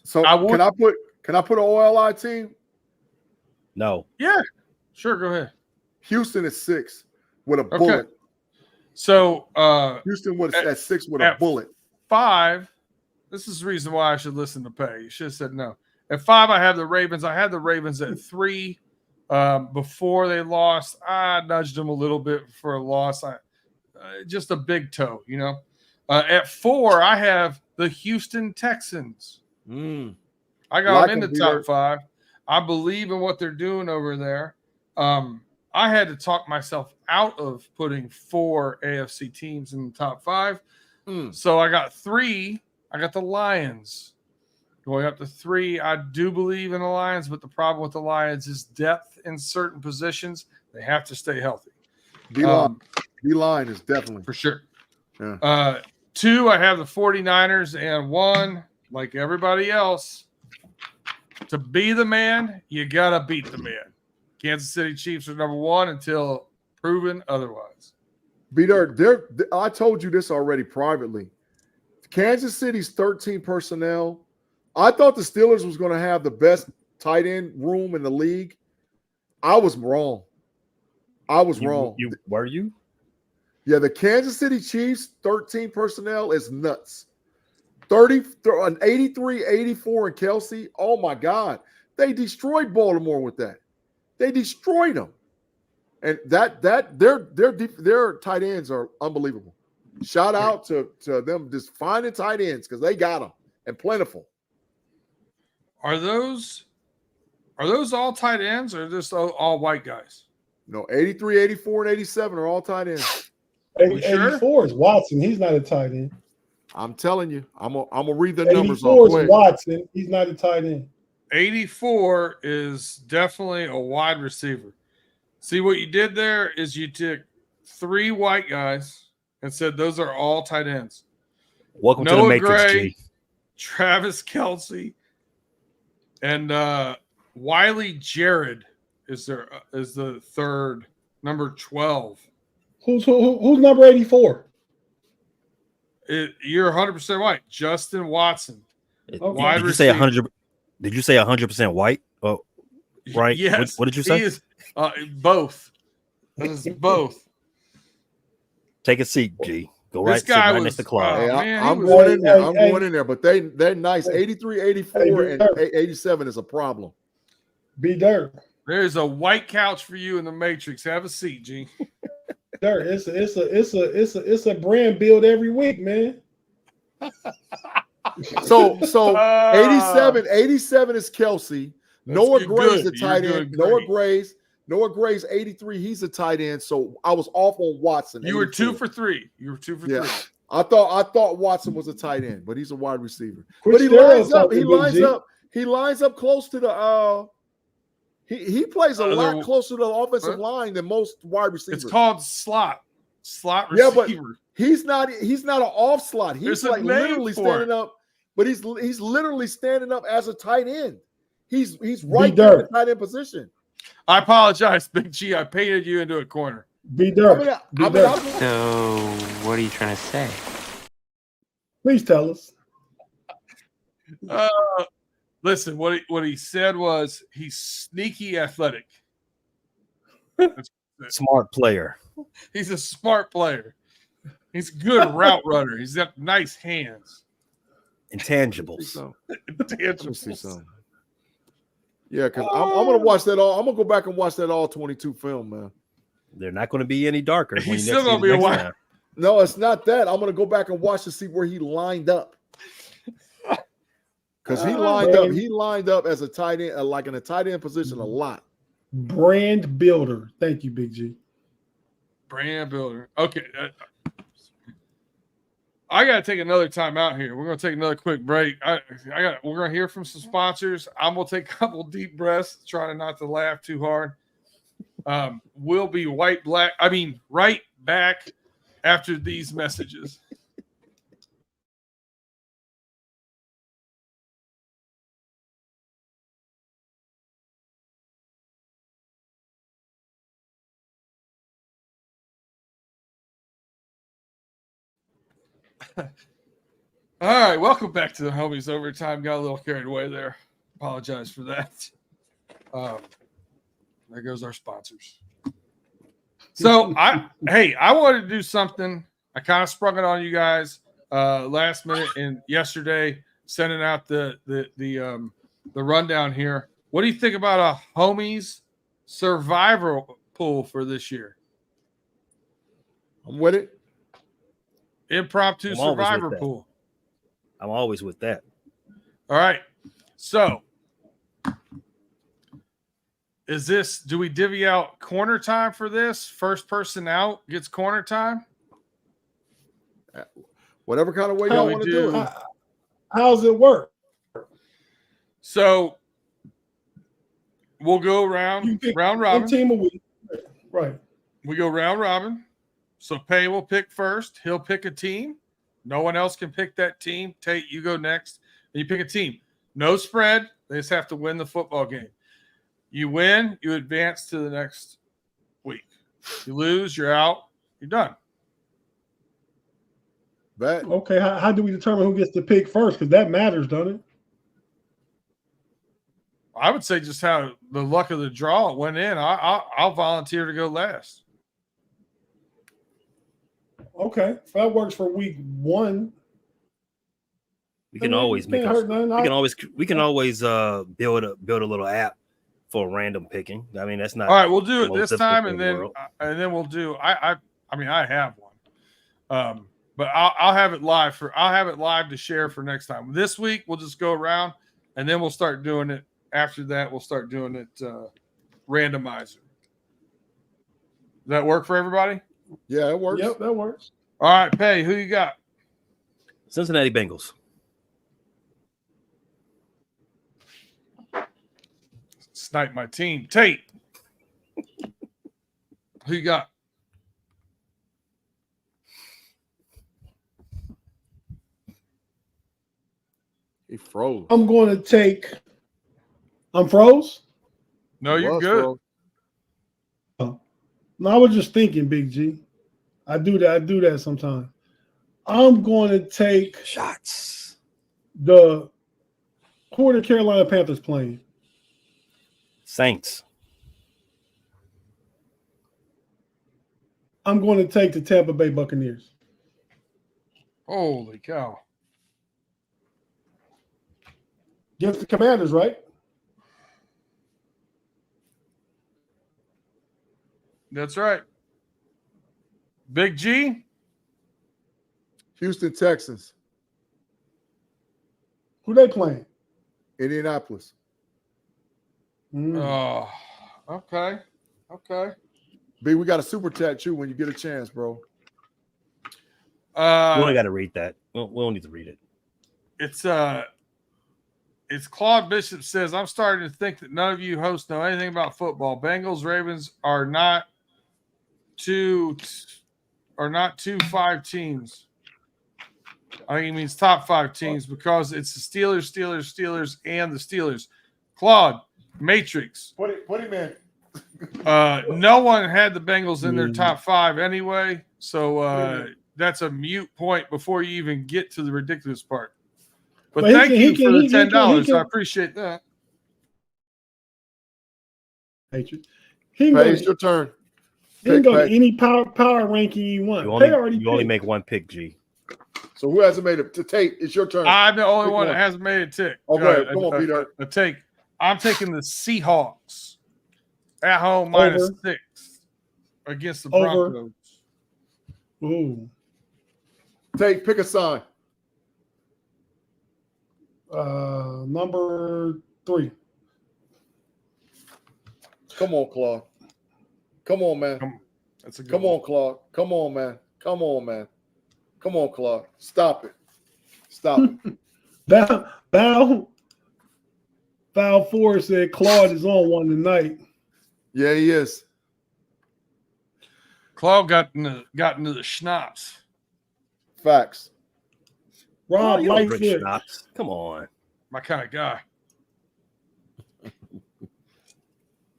So can I put an OLI team? No. Yeah, sure. Go ahead. Houston is 6 with a bullet. So Houston was at 6 with a bullet. 5. This is the reason why I should listen to Pay. You should have said no. At 5, I have the Ravens. I had the Ravens at 3 before they lost. I nudged them a little bit for a loss. Just a big toe, At 4, I have the Houston Texans. I got them in the top 5. I believe in what they're doing over there. I had to talk myself out of putting 4 AFC teams in the top 5. So I got 3. I got the Lions. Going up to 3, I do believe in the Lions, but the problem with the Lions is depth in certain positions. They have to stay healthy. D-line is definitely. For sure. Yeah. 2, I have the 49ers, and 1, like everybody else, to be the man, you got to beat the man. Kansas City Chiefs are number 1 until proven otherwise. I told you this already privately. Kansas City's 13 personnel. I thought the Steelers was going to have the best tight end room in the league. I was wrong. Wrong. Were you? Yeah, the Kansas City Chiefs 13 personnel is nuts. 83, 84 and Kelsey. Oh my God. They destroyed Baltimore with that. They destroyed them. And their tight ends are unbelievable. Shout out to them just finding tight ends because they got them and plentiful. Are those all tight ends or just all white guys? No, 83, 84, and 87 are all tight ends. 84 is Watson. He's not a tight end. I'm telling you, I'm gonna read the numbers 84 off. is Watson. He's not a tight end. 84 is definitely a wide receiver. See, what you did there is you took 3 white guys and said those are all tight ends. Welcome to the Noah Matrix, Gray, G. Travis Kelce, and Wiley Jared is the third, number 12. Who's number 84? You're 100% right. Justin Watson. Okay. Did you say 100? Did you say 100% white? Oh, right. Yes. What did you say? He is both. That is both. Take a seat, G. Go This right, guy right was, next to Claude. I'm going in there. I'm going in there. But they're nice. 83, 84, and 87 is a problem. B Dirt. There's a white couch for you in the Matrix. Have a seat, G. Dirt. It's a brand build every week, man. So 87 is Kelce. Noah Gray's a tight end. Noah Gray's 83. He's a tight end. So I was off on Watson. You were 2 for 3. You were 2 for 3. I thought Watson was a tight end, but he's a wide receiver. But he lines up. He lines up close to the. He plays a lot closer to the offensive line than most wide receivers. It's called slot receiver. Yeah, but he's not an off slot. He's like literally standing up. But he's literally standing up as a tight end. He's right there in the tight end position. I apologize, Big G. I painted you into a corner. B Dirt. So what are you trying to say? Please tell us. Listen, what he said was he's sneaky athletic. Smart player. He's a smart player. He's a good route runner. He's got nice hands. Intangibles. Intangibles. Yeah, because I'm gonna watch that all. I'm gonna go back and watch that all 22 film, man. They're not going to be any darker. He's still gonna be a while. No, it's not that. I'm gonna go back and watch to see where he lined up. Because he lined up as a tight end, like in a tight end position a lot. Brand builder. Thank you, Big G. Brand builder. Okay. I got to take another time out here. We're going to take another quick break. We're going to hear from some sponsors. I'm going to take a couple deep breaths, trying not to laugh too hard. We'll be right back after these messages. All right, welcome back to the Homies Overtime. Got a little carried away there. Apologize for that. There goes our sponsors. So I wanted to do something. I kind of sprung it on you guys last minute and yesterday, sending out the rundown here. What do you think about a Homies survival pool for this year? I'm with it. Impromptu survivor pool. I'm always with that. All right. So do we divvy out corner time for this? First person out gets corner time? Whatever kind of way y'all want to do it. How's it work? So we'll go round robin. Team a week. Right. We go round robin. So Pay will pick first. He'll pick a team. No one else can pick that team. Tate, you go next. And you pick a team. No spread. They just have to win the football game. You win, you advance to the next week. You lose, you're out. You're done. Bet. Okay, how do we determine who gets to pick first? Because that matters, doesn't it? I would say just how the luck of the draw went in. I'll volunteer to go last. Okay, if that works for week 1. We can always build a little app for random picking. I mean, that's not all right. We'll do it this time, and then we'll do. I have one, but I'll have it live to share for next time. This week we'll just go around, and then we'll start doing it. After that, we'll start doing it randomizer. Does that work for everybody? Yeah, it works. Yep, that works. All right, Pay, who you got? Cincinnati Bengals. Snipe my team. Tate. Who you got? He froze. I'm going to take. I'm froze. No, you're good. Froze. No, I was just thinking, Big G. I do that sometimes. I'm going to take Shots. who are the Carolina Panthers playing? Saints. I'm going to take the Tampa Bay Buccaneers. Holy cow. Against the Commanders, right? That's right. Big G. Houston Texans. Who they playing? Indianapolis. Oh, okay. Okay. B, we got a super chat you when you get a chance, bro. We only got to read that. We don't need to read it. It's Claude Bishop says, I'm starting to think that none of you hosts know anything about football. Bengals, Ravens are not two 5 teams. I think he means top 5 teams because it's the Steelers, and the Steelers. Claude, Matrix. What do you mean? No one had the Bengals in their top 5 anyway, so that's a mute point before you even get to the ridiculous part. But thank you for the $10. I appreciate that. Matrix. It's your turn. He can go to any power ranking you want. You only make one pick, G. So who hasn't made it? To Tate, it's your turn. I'm the only one that hasn't made it tick. Okay, come on, Peter. I'm taking the Seahawks at home -6 against the Broncos. Ooh. Tate, pick a sign. Number 3. Come on, Claude. Come on, man. That's a good Come on, Claude. Come on, man. Come on, man. Come on, Claude. Stop it. Stop it. Foul 4 said Claude is on one tonight. Yeah, he is. Claude got into the schnapps. Facts. Rob Lightfoot. Come on. My kind of guy.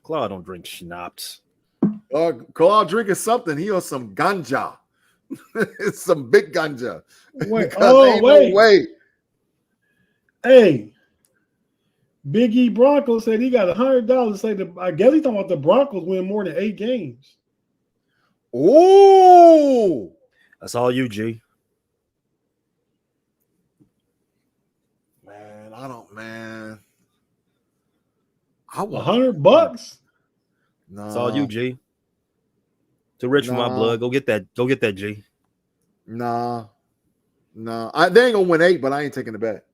Claude don't drink schnapps. Claude drinking something. He on some ganja. It's some big ganja. Wait. No way. Hey. Big E Broncos said he got $100. I guess he's talking about the Broncos win more than 8 games. Oh, that's all you, G. Man, I want $100. No, it's all you, G. Too rich for my blood. Go get that, G. Nah. They ain't gonna win 8, but I ain't taking the bet.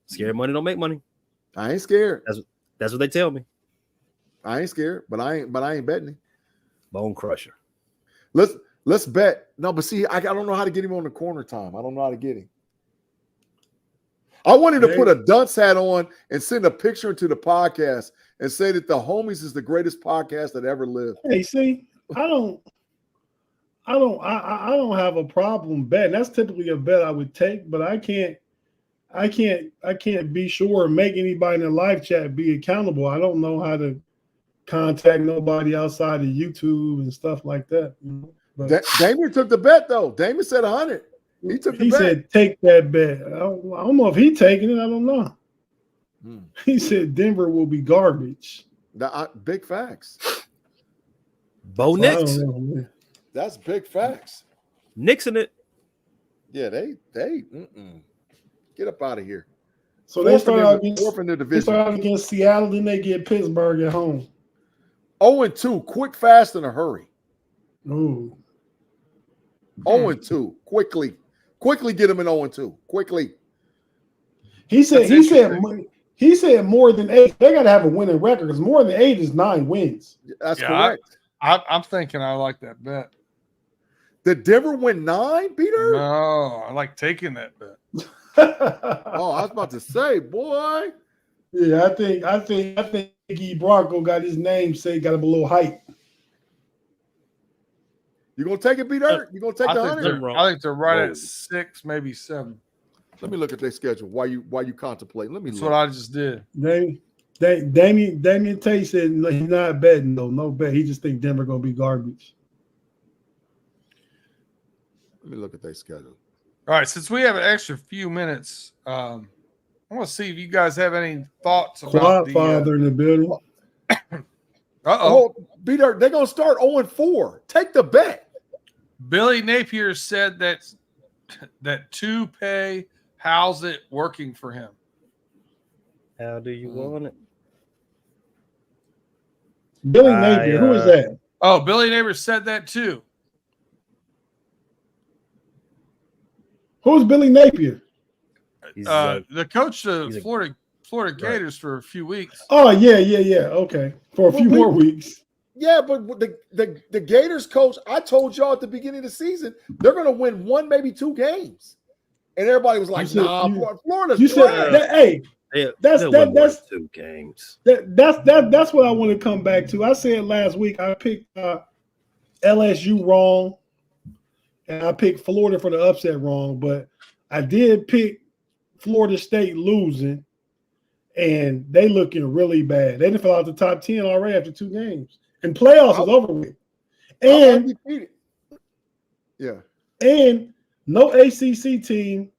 Scared money don't make money. I ain't scared. That's what they tell me. I ain't scared, but I ain't betting it. Bone crusher. Let's bet. No, but see, I don't know how to get him on the corner time. I don't know how to get him. I wanted to put a dunce hat on and send a picture to the podcast and say that the Homies is the greatest podcast that ever lived. Hey, see, I don't have a problem betting. That's typically a bet I would take, but I can't be sure and make anybody in the live chat be accountable. I don't know how to contact nobody outside of YouTube and stuff like that. But Damien took the bet though. Damien said 100. He took the bet. He said take that bet. I don't know if he's taking it. I don't know. He said Denver will be garbage. Big facts. Bo Nix. That's big facts. Nixon it. Yeah, they get up out of here. So they start out against Seattle, then they get Pittsburgh at home. 0-2, quick, fast, in a hurry. Ooh. 0-2, quickly get them in 0-2, quickly. He said more than 8. They got to have a winning record because more than 8 is 9 wins. That's correct. I'm thinking I like that bet. Did Denver win 9, Peter? No, I like taking that bet. Oh, I was about to say, boy. Yeah, I think E. Bronco got his name say got him a little hype. You gonna take it, Peter? You gonna take the 100? I think they're right at 6, maybe 7. Let me look at their schedule. Why you contemplate? Let me. That's look. what I just did. Damian Tate said he's not betting though. No bet. He just think Denver gonna be garbage. Let me look at their schedule. All right, since we have an extra few minutes, I want to see if you guys have any thoughts about Father in the building. Oh, Peter, they're gonna start 0-4. Take the bet. Billy Napier said that Toupe, how's it working for him? How do you want it? Billy Napier, who is that? Oh, Billy Napier said that too. Who's Billy Napier? The coach of Florida Gators for a few weeks. Oh, yeah. Okay. For a few more weeks. Yeah, but the Gators coach, I told y'all at the beginning of the season, they're going to win 1, maybe 2 games. And everybody was like, Florida's you said that, hey, that's 2 games. That's what I want to come back to. I said last week I picked LSU wrong, and I picked Florida for the upset wrong, but I did pick Florida State losing, and they looking really bad. They didn't fill out the top 10 already after 2 games, and playoffs is over with. And and no ACC team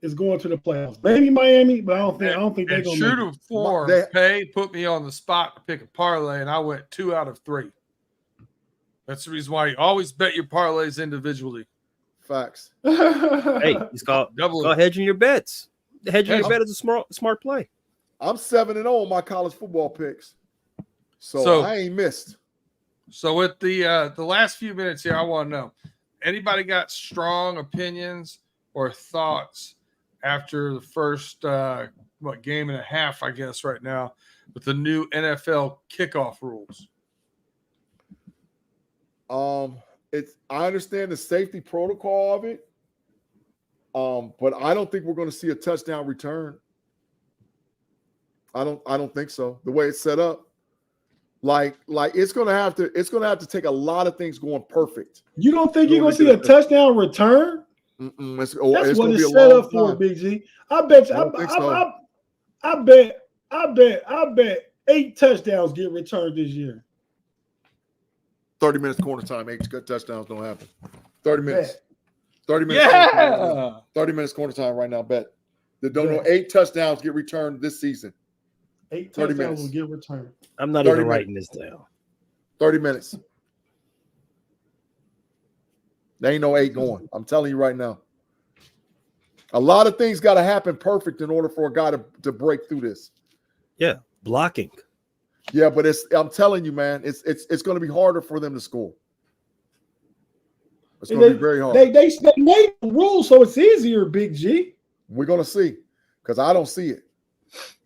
is going to the playoffs. Maybe Miami, but I don't think they're going to. True to form, Pay put me on the spot to pick a parlay, and I went 2 out of 3. That's the reason why you always bet your parlays individually. Facts. Hey, it's called hedging your bets. Hedging your bet is a smart play. I'm 7-0 on my college football picks, so I ain't missed. So with the last few minutes here, I want to know, anybody got strong opinions or thoughts after the first game and a half, I guess, right now with the new NFL kickoff rules? I understand the safety protocol of it, but I don't think we're going to see a touchdown return. I don't think so. The way it's set up, like it's going to have to take a lot of things going perfect. You don't think you're going to see a touchdown return? That's what it's set up for, Big G. I bet you. I bet 8 touchdowns get returned this year. 30 minutes corner time, 8 touchdowns don't happen. 30 minutes. 30 minutes. Yeah. 30 minutes corner time right now. Bet. They don't know 8 touchdowns get returned this season. 8 touchdowns will get returned. I'm not even writing this down. 30 minutes. There ain't no 8 going. I'm telling you right now. A lot of things got to happen perfect in order for a guy to break through this. Yeah, blocking. Yeah, but I'm telling you, man, it's going to be harder for them to score. It's going to be very hard. They made the rules so it's easier, Big G. We're going to see, because I don't see it.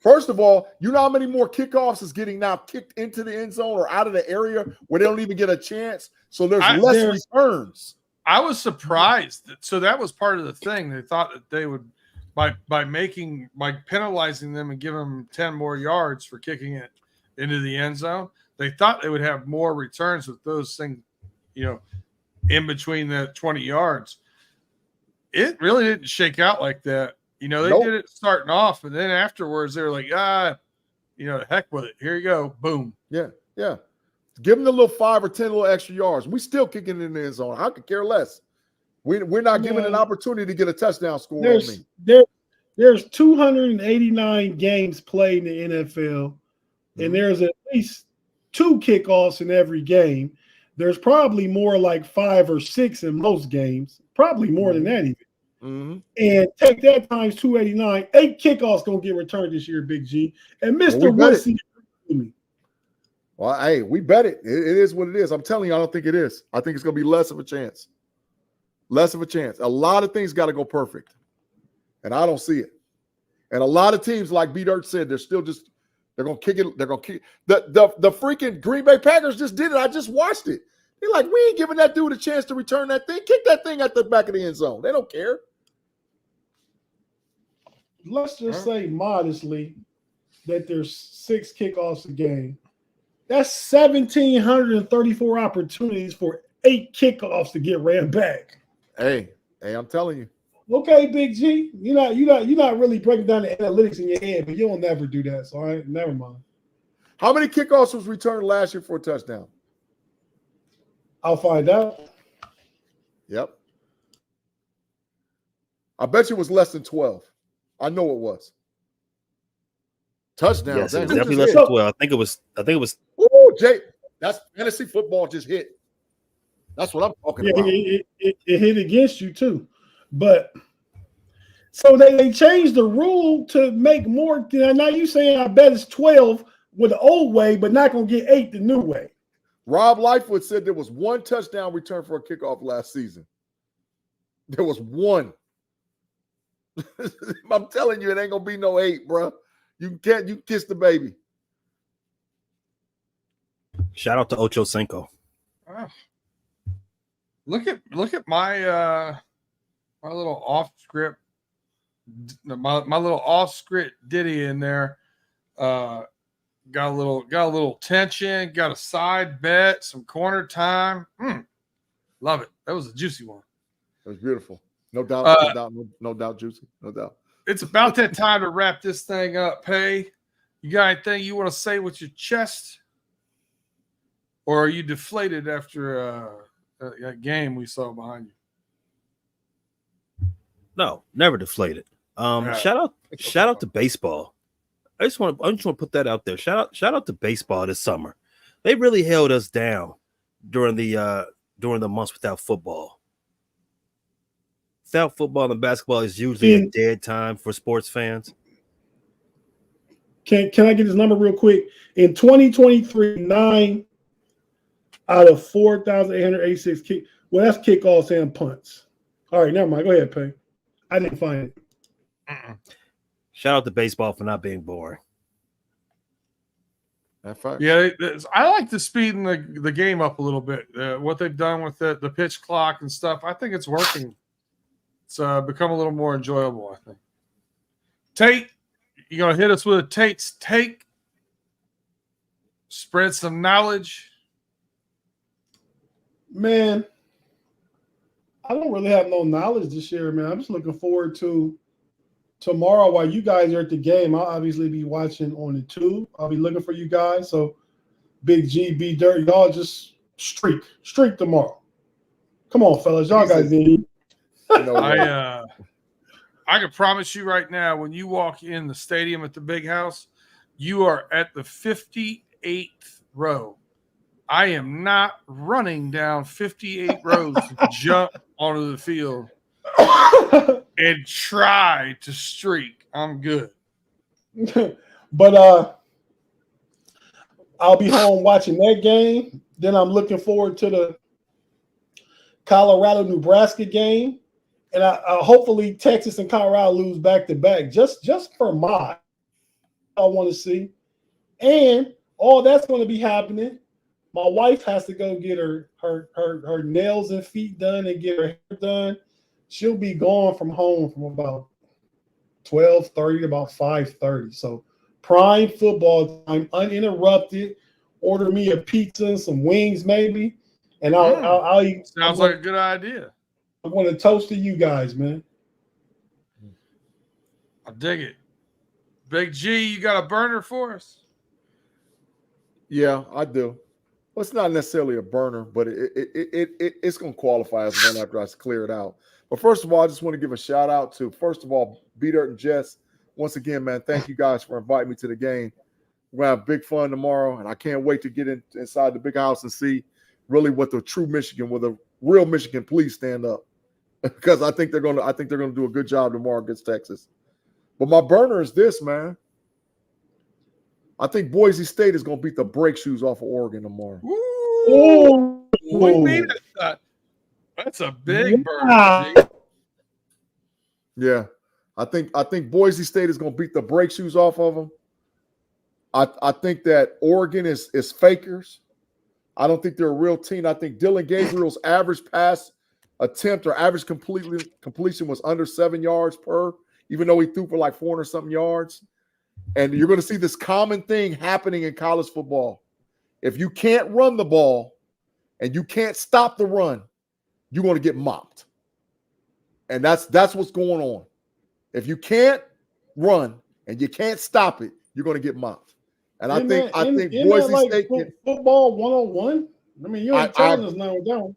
First of all, you know how many more kickoffs is getting now kicked into the end zone or out of the area where they don't even get a chance? So there's less returns. I was surprised. So that was part of the thing. They thought that they would, by penalizing them and giving them 10 more yards for kicking it into the end zone, they thought they would have more returns with those things, in between the 20 yards. It really didn't shake out like that. They did it starting off, and then afterwards they were like, heck with it. Here you go. Boom. Yeah. Give them the little 5 or 10 little extra yards. We still kicking it in the end zone. I could care less. We're not giving an opportunity to get a touchdown score on me. There's 289 games played in the NFL, and there's at least 2 kickoffs in every game. There's probably more like 5 or 6 in most games, probably more than that even. And take that times 289, 8 kickoffs gonna get returned this year, Big G. And Mr. Woodson. Well, hey, we bet it. It is what it is. I'm telling you, I don't think it is. I think it's gonna be less of a chance. Less of a chance. A lot of things got to go perfect, and I don't see it. And a lot of teams, like B. Dirt said, they're gonna kick it. They're gonna kick the freaking Green Bay Packers just did it. I just watched it. They're like, we ain't giving that dude a chance to return that thing. Kick that thing at the back of the end zone. They don't care. Let's just say modestly that there's 6 kickoffs a game. That's 1,734 opportunities for 8 kickoffs to get ran back. Hey, I'm telling you. Okay, Big G, you're not really breaking down the analytics in your head, but you'll never do that. So never mind. How many kickoffs was returned last year for a touchdown? I'll find out. Yep. I bet you it was less than 12. I know it was. Touchdowns. Yes, it was Who definitely just less hit? than 12. I think it was. Ooh, Jay, that's fantasy football just hit. That's what I'm talking about. It hit against you too. But so they changed the rule to make more. Now you saying I bet it's 12 with the old way, but not going to get 8 the new way. Rob Lightfoot said there was 1 touchdown return for a kickoff last season. There was 1. I'm telling you, it ain't gonna be no 8, bro. You kiss the baby. Shout out to Ocho Cinco. Oh. Look at my my little off script ditty in there. Got a little tension, got a side bet, some corner time. Love it. That was a juicy one. It was beautiful. No doubt, no doubt, juicy. No doubt. It's about that time to wrap this thing up. Hey, you got anything you want to say with your chest? Or are you deflated after that game we saw behind you? No, never deflated. Shout out to baseball. I just want to put that out there. Shout out to baseball this summer. They really held us down during the months without football. Without football and basketball is usually a dead time for sports fans. Can I get this number real quick? In 2023, 9 out of 4,886 kick. Well, that's kickoffs and punts. All right, never mind. Go ahead, Pay. I didn't find it. Shout out to baseball for not being boring. That's fine. Yeah, I like to speeding the game up a little bit. What they've done with the pitch clock and stuff, I think it's working. It's become a little more enjoyable, I think. Tate, you gonna hit us with a Tate's take? Spread some knowledge. Man, I don't really have no knowledge this year, man. I'm just looking forward to tomorrow while you guys are at the game. I'll obviously be watching on the tube. I'll be looking for you guys. So Big G, B Dirt, y'all just streak tomorrow. Come on, fellas. Y'all guys need. I can promise you right now, when you walk in the stadium at the big house, you are at the 58th row. I am not running down 58 rows to jump onto the field and try to streak. I'm good. But I'll be home watching that game. Then I'm looking forward to the Colorado-Nebraska game. And I hopefully Texas and Colorado lose back-to-back just for I want to see. And all that's going to be happening. My wife has to go get her nails and feet done and get her hair done. She'll be gone from home from about 12:30 to about 5:30. So prime football time, uninterrupted. Order me a pizza and some wings maybe. And I'll eat. Sounds like a good idea. I want to toast to you guys, man. I dig it. Big G, you got a burner for us? Yeah, I do. Well, it's not necessarily a burner, but it's going to qualify as one after I clear it out. But first of all, I just want to give a shout out to, first of all, B Dirt and Jess. Once again, man, thank you guys for inviting me to the game. We're going to have big fun tomorrow, and I can't wait to get inside the big house and see really what the true Michigan, with a real Michigan, please stand up. Because I think they're going to do a good job tomorrow against Texas. But my burner is this, man. I think Boise State is going to beat the brake shoes off of Oregon tomorrow. Ooh. That's a big burner. G. Yeah. I think Boise State is going to beat the brake shoes off of them. I think that Oregon is fakers. I don't think they're a real team. I think Dylan Gabriel's average pass attempt or average completion was under 7 yards per, even though he threw for like 400-something yards. And you're going to see this common thing happening in college football. If you can't run the ball and you can't stop the run, you're going to get mopped. And that's what's going on. If you can't run and you can't stop it, you're going to get mopped. And I think Boise State football 101. I mean, you ain't telling us now down.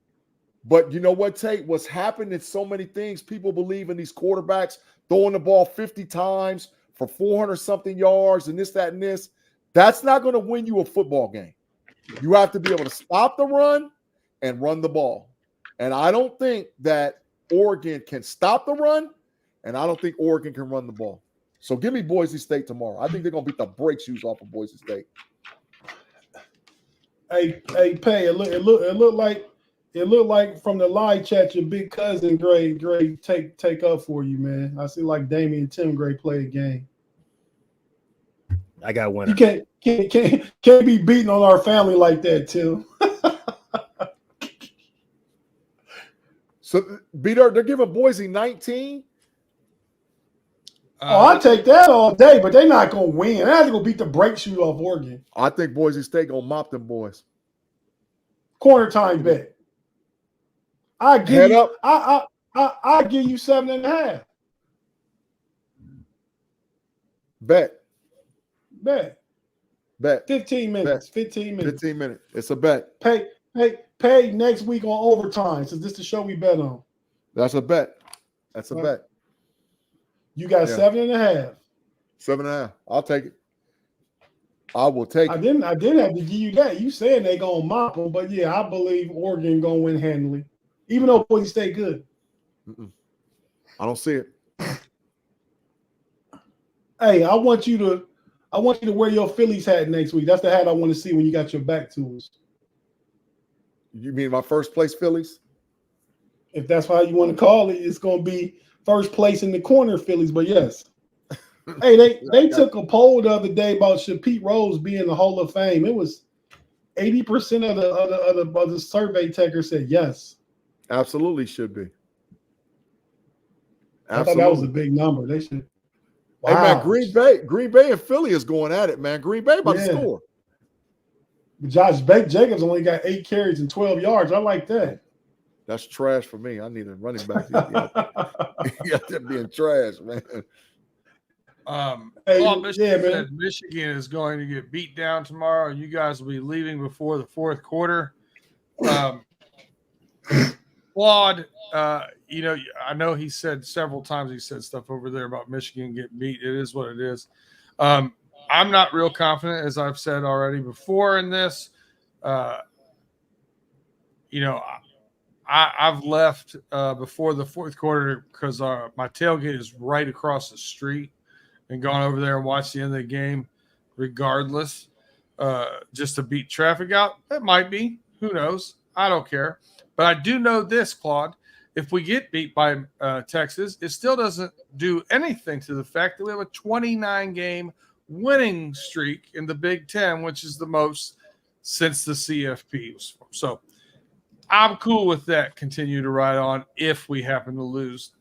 But you know what, Tate? What's happened in so many things, people believe in these quarterbacks throwing the ball 50 times for 400-something yards and this, that, and this. That's not going to win you a football game. You have to be able to stop the run and run the ball. And I don't think that Oregon can stop the run, and I don't think Oregon can run the ball. So give me Boise State tomorrow. I think they're going to beat the brake shoes off of Boise State. Hey, Pay, it looked like from the live chat your big cousin Gray take up for you, man. I see like Damian Tim Gray play a game. I got one. You can't be beating on our family like that, Tim. So they're giving Boise 19. I take that all day, but they're not gonna win. They have to go beat the brake shoe off Oregon. I think Boise State gonna mop them boys. Corner time bet. I give you 7.5. Bet. 15 minutes. Bet. 15 minutes. 15 minutes. It's a bet. Pay next week on overtime. So this is the show we bet on. That's a bet. That's a bet. You got 7.5. 7.5. I'll take it. I will take it. I didn't have to give you that. You said they gonna mop them, but yeah, I believe Oregon gonna win handily, even though Boise State good. I don't see it. Hey, I want you to wear your Phillies hat next week. That's the hat I want to see when you got your back to us. You mean my first place Phillies? If that's how you want to call it, it's gonna be first place in the corner Phillies. But yes. Hey, they took a poll the other day about should Pete Rose be in the Hall of Fame. It was 80% of the survey takers said yes. Absolutely should be. Absolutely. I thought that was a big number. They should. Wow. Hey man, Green Bay and Philly is going at it, man. Green Bay about to score. Josh Jacobs only got 8 carries and 12 yards. I like that. That's trash for me. I need a running back. You got that being trash, man. Michigan said Michigan is going to get beat down tomorrow. You guys will be leaving before the fourth quarter. Claude, I know he said several times, he said stuff over there about Michigan getting beat. It is what it is. I'm not real confident, as I've said already before in this. I've left before the fourth quarter because my tailgate is right across the street, and gone over there and watched the end of the game regardless, just to beat traffic out. That might be. Who knows? I don't care. But I do know this, Claude. If we get beat by Texas, it still doesn't do anything to the fact that we have a 29-game winning streak in the Big Ten, which is the most since the CFB was formed. So I'm cool with that. Continue to ride on if we happen to lose.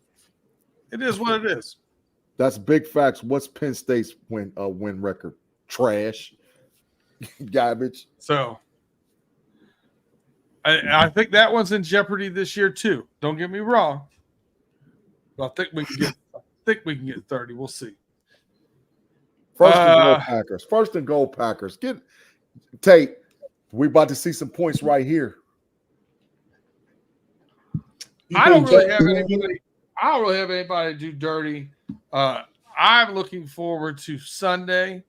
It is what it is. That's big facts. What's Penn State's win record? Trash. Garbage. So I think that one's in jeopardy this year too. Don't get me wrong. But I think we can get 30. We'll see. First and goal Packers. First and goal Packers. Get Tate. We're about to see some points right here. I don't really have anybody to do dirty. I'm looking forward to Sunday.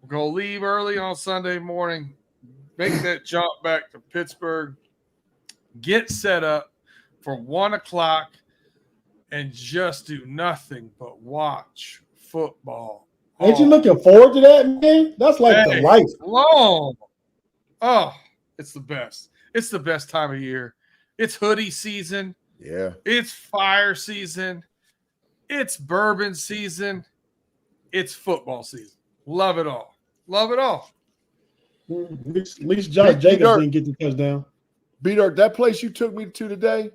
We're going to leave early on Sunday morning, make that jump back to Pittsburgh, get set up for 1 o'clock, and just do nothing but watch football. Ain't you looking forward to that, man? That's like the life. Long. Oh, it's the best. It's the best time of year. It's hoodie season. Yeah. It's fire season. It's bourbon season. It's football season. Love it all. Love it all. At least Josh Jacobs didn't get the touchdown. B-Dirt, that place you took me to today,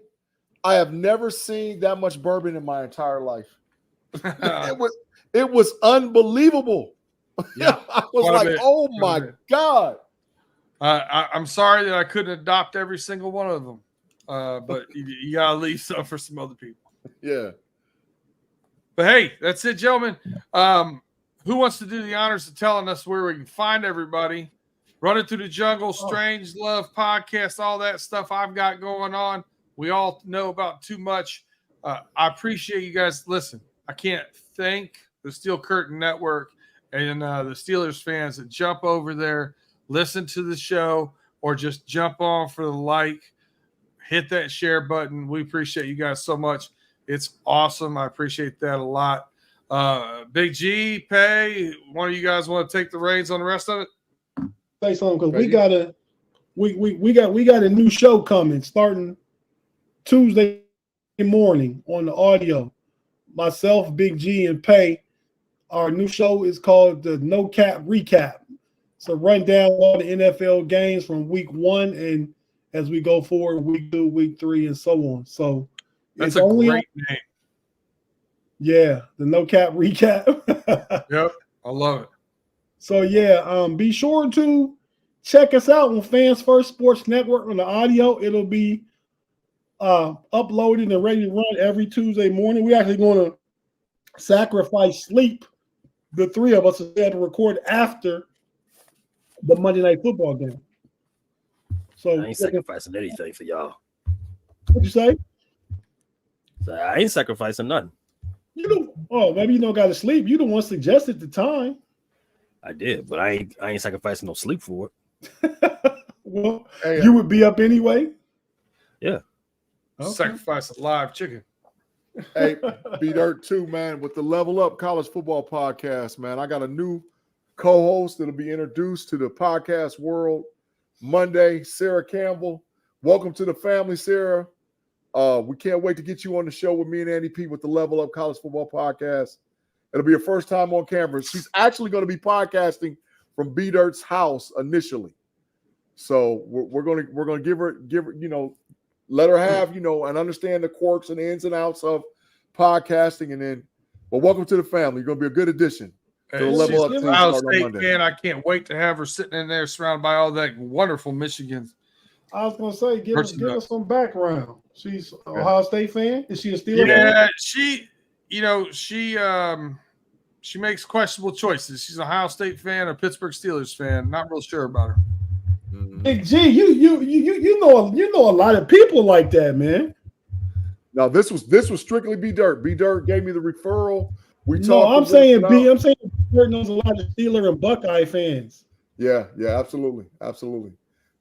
I have never seen that much bourbon in my entire life. It was unbelievable. Yeah, I was like, oh my God. I'm sorry that I couldn't adopt every single one of them, but you got to leave some for some other people. Yeah. But hey, that's it, gentlemen. Who wants to do the honors of telling us where we can find everybody? Running Through the Jungle, Strange Love Podcast, all that stuff I've got going on. We all know about too much. I appreciate you guys. Listen, I can't thank the Steel Curtain Network and the Steelers fans that jump over there, listen to the show, or just jump on for the like, hit that share button. We appreciate you guys so much. It's awesome. I appreciate that a lot. Big G, Pay, one of you guys want to take the reins on the rest of it? Say something, because we got a new show coming starting Tuesday morning on the audio. Myself, Big G, and Pay. Our new show is called the No Cap Recap. So run down all the NFL games from week 1 and as we go forward, week 2, week 3, and so on. So that's a great name. Yeah, the No Cap Recap. Yep, I love it. So yeah, be sure to check us out on Fans First Sports Network on the audio. It'll be uploaded and ready to run every Tuesday morning. We're actually going to sacrifice sleep. The three of us had to record after the Monday Night Football game. So I ain't sacrificing anything for y'all. What'd you say? I ain't sacrificing nothing. You don't. Oh, maybe you don't got to sleep. You the one suggested the time. I did, but I ain't sacrificing no sleep for it. Well, you would be up anyway. Yeah. Okay. Sacrifice a live chicken. Hey, B-Dirt too, man, with the Level Up College Football Podcast, man. I got a new co-host that'll be introduced to the podcast world Monday, Sarah Campbell. Welcome to the family, Sarah. We can't wait to get you on the show with me and Andy P with the Level Up College Football Podcast. It'll be her first time on camera. She's actually going to be podcasting from B-Dirt's house initially. So we're going to give her, let her have, and understand the quirks and ins and outs of podcasting. And then, well, welcome to the family. You're going to be a good addition to the Level Up team. Ohio State fan. I can't wait to have her sitting in there surrounded by all that wonderful Michigan. I was going to say, give us some background. She's an Ohio State fan. Is she a Steelers fan? Yeah, she makes questionable choices. She's an Ohio State fan or Pittsburgh Steelers fan. Not real sure about her. Big G, you know a lot of people like that, man. No, this was strictly B-Dirt. B-Dirt gave me the referral. I'm saying B-Dirt knows a lot of Steeler and Buckeye fans. Yeah, absolutely.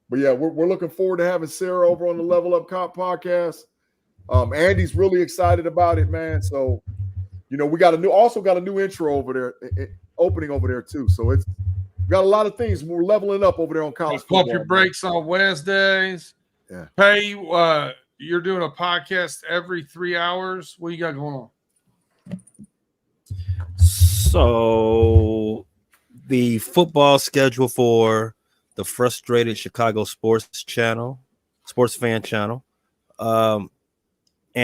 But yeah, we're looking forward to having Sarah over on the Level Up Cop podcast. Andy's really excited about it, man. So, we got a new intro over there, opening over there too. So we got a lot of things. We're leveling up over there on college football. Pump your brakes on Wednesdays. Yeah. Pay, you're doing a podcast every 3 hours. What you got going on? So the football schedule for the Frustrated Chicago Sports Fan Channel, and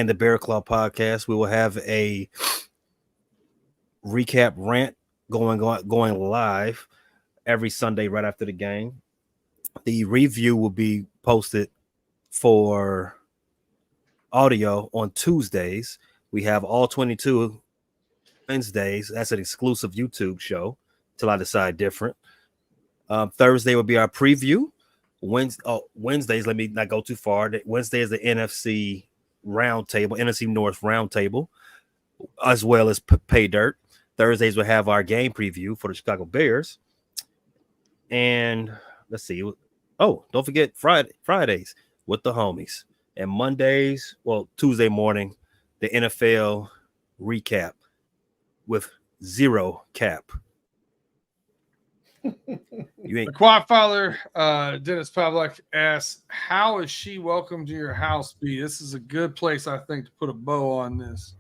the Bear Claw podcast, we will have a recap rant going live every Sunday right after the game. The review will be posted for audio on Tuesdays. We have all 22 Wednesdays. That's an exclusive YouTube show till I decide different. Thursday will be our preview. Wednesdays, let me not go too far. Wednesday is the NFC North roundtable, as well as Pay Dirt. Thursdays we'll have our game preview for the Chicago Bears. And let's see. Oh, don't forget Fridays with the homies. And Mondays, Tuesday morning, the NFL recap with zero cap. The quad father, Dennis Pavlik asks, how is she welcome to your house, B? This is a good place, I think, to put a bow on this.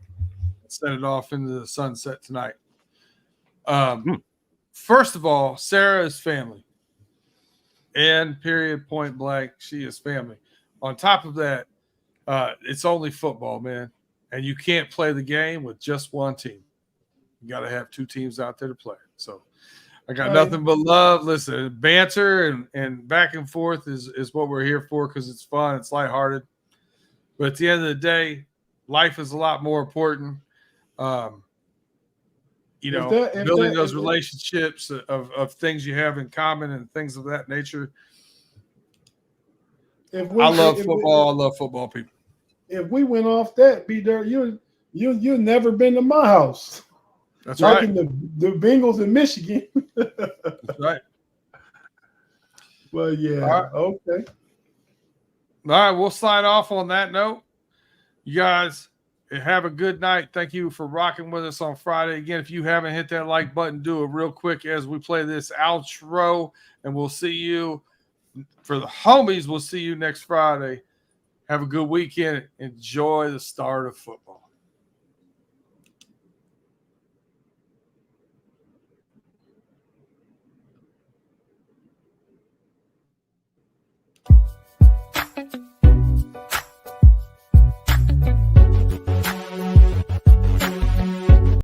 Set it off into the sunset tonight. First of all, Sarah is family. And period, point blank, she is family. On top of that, it's only football, man. And you can't play the game with just one team. You got to have two teams out there to play. So I got nothing but love. Listen, banter and back and forth is what we're here for because it's fun. It's lighthearted. But at the end of the day, life is a lot more important. Building those relationships of things you have in common and things of that nature. I love football. I love football people. If we went off that, B-Dirt, you've never been to my house. That's right. In the Bengals in Michigan. That's right. Well, yeah. Right. Okay. All right, we'll sign off on that note. You guys have a good night. Thank you for rocking with us on Friday. Again, if you haven't hit that like button, do it real quick as we play this outro, and we'll see you for the homies. We'll see you next Friday. Have a good weekend. Enjoy the start of football.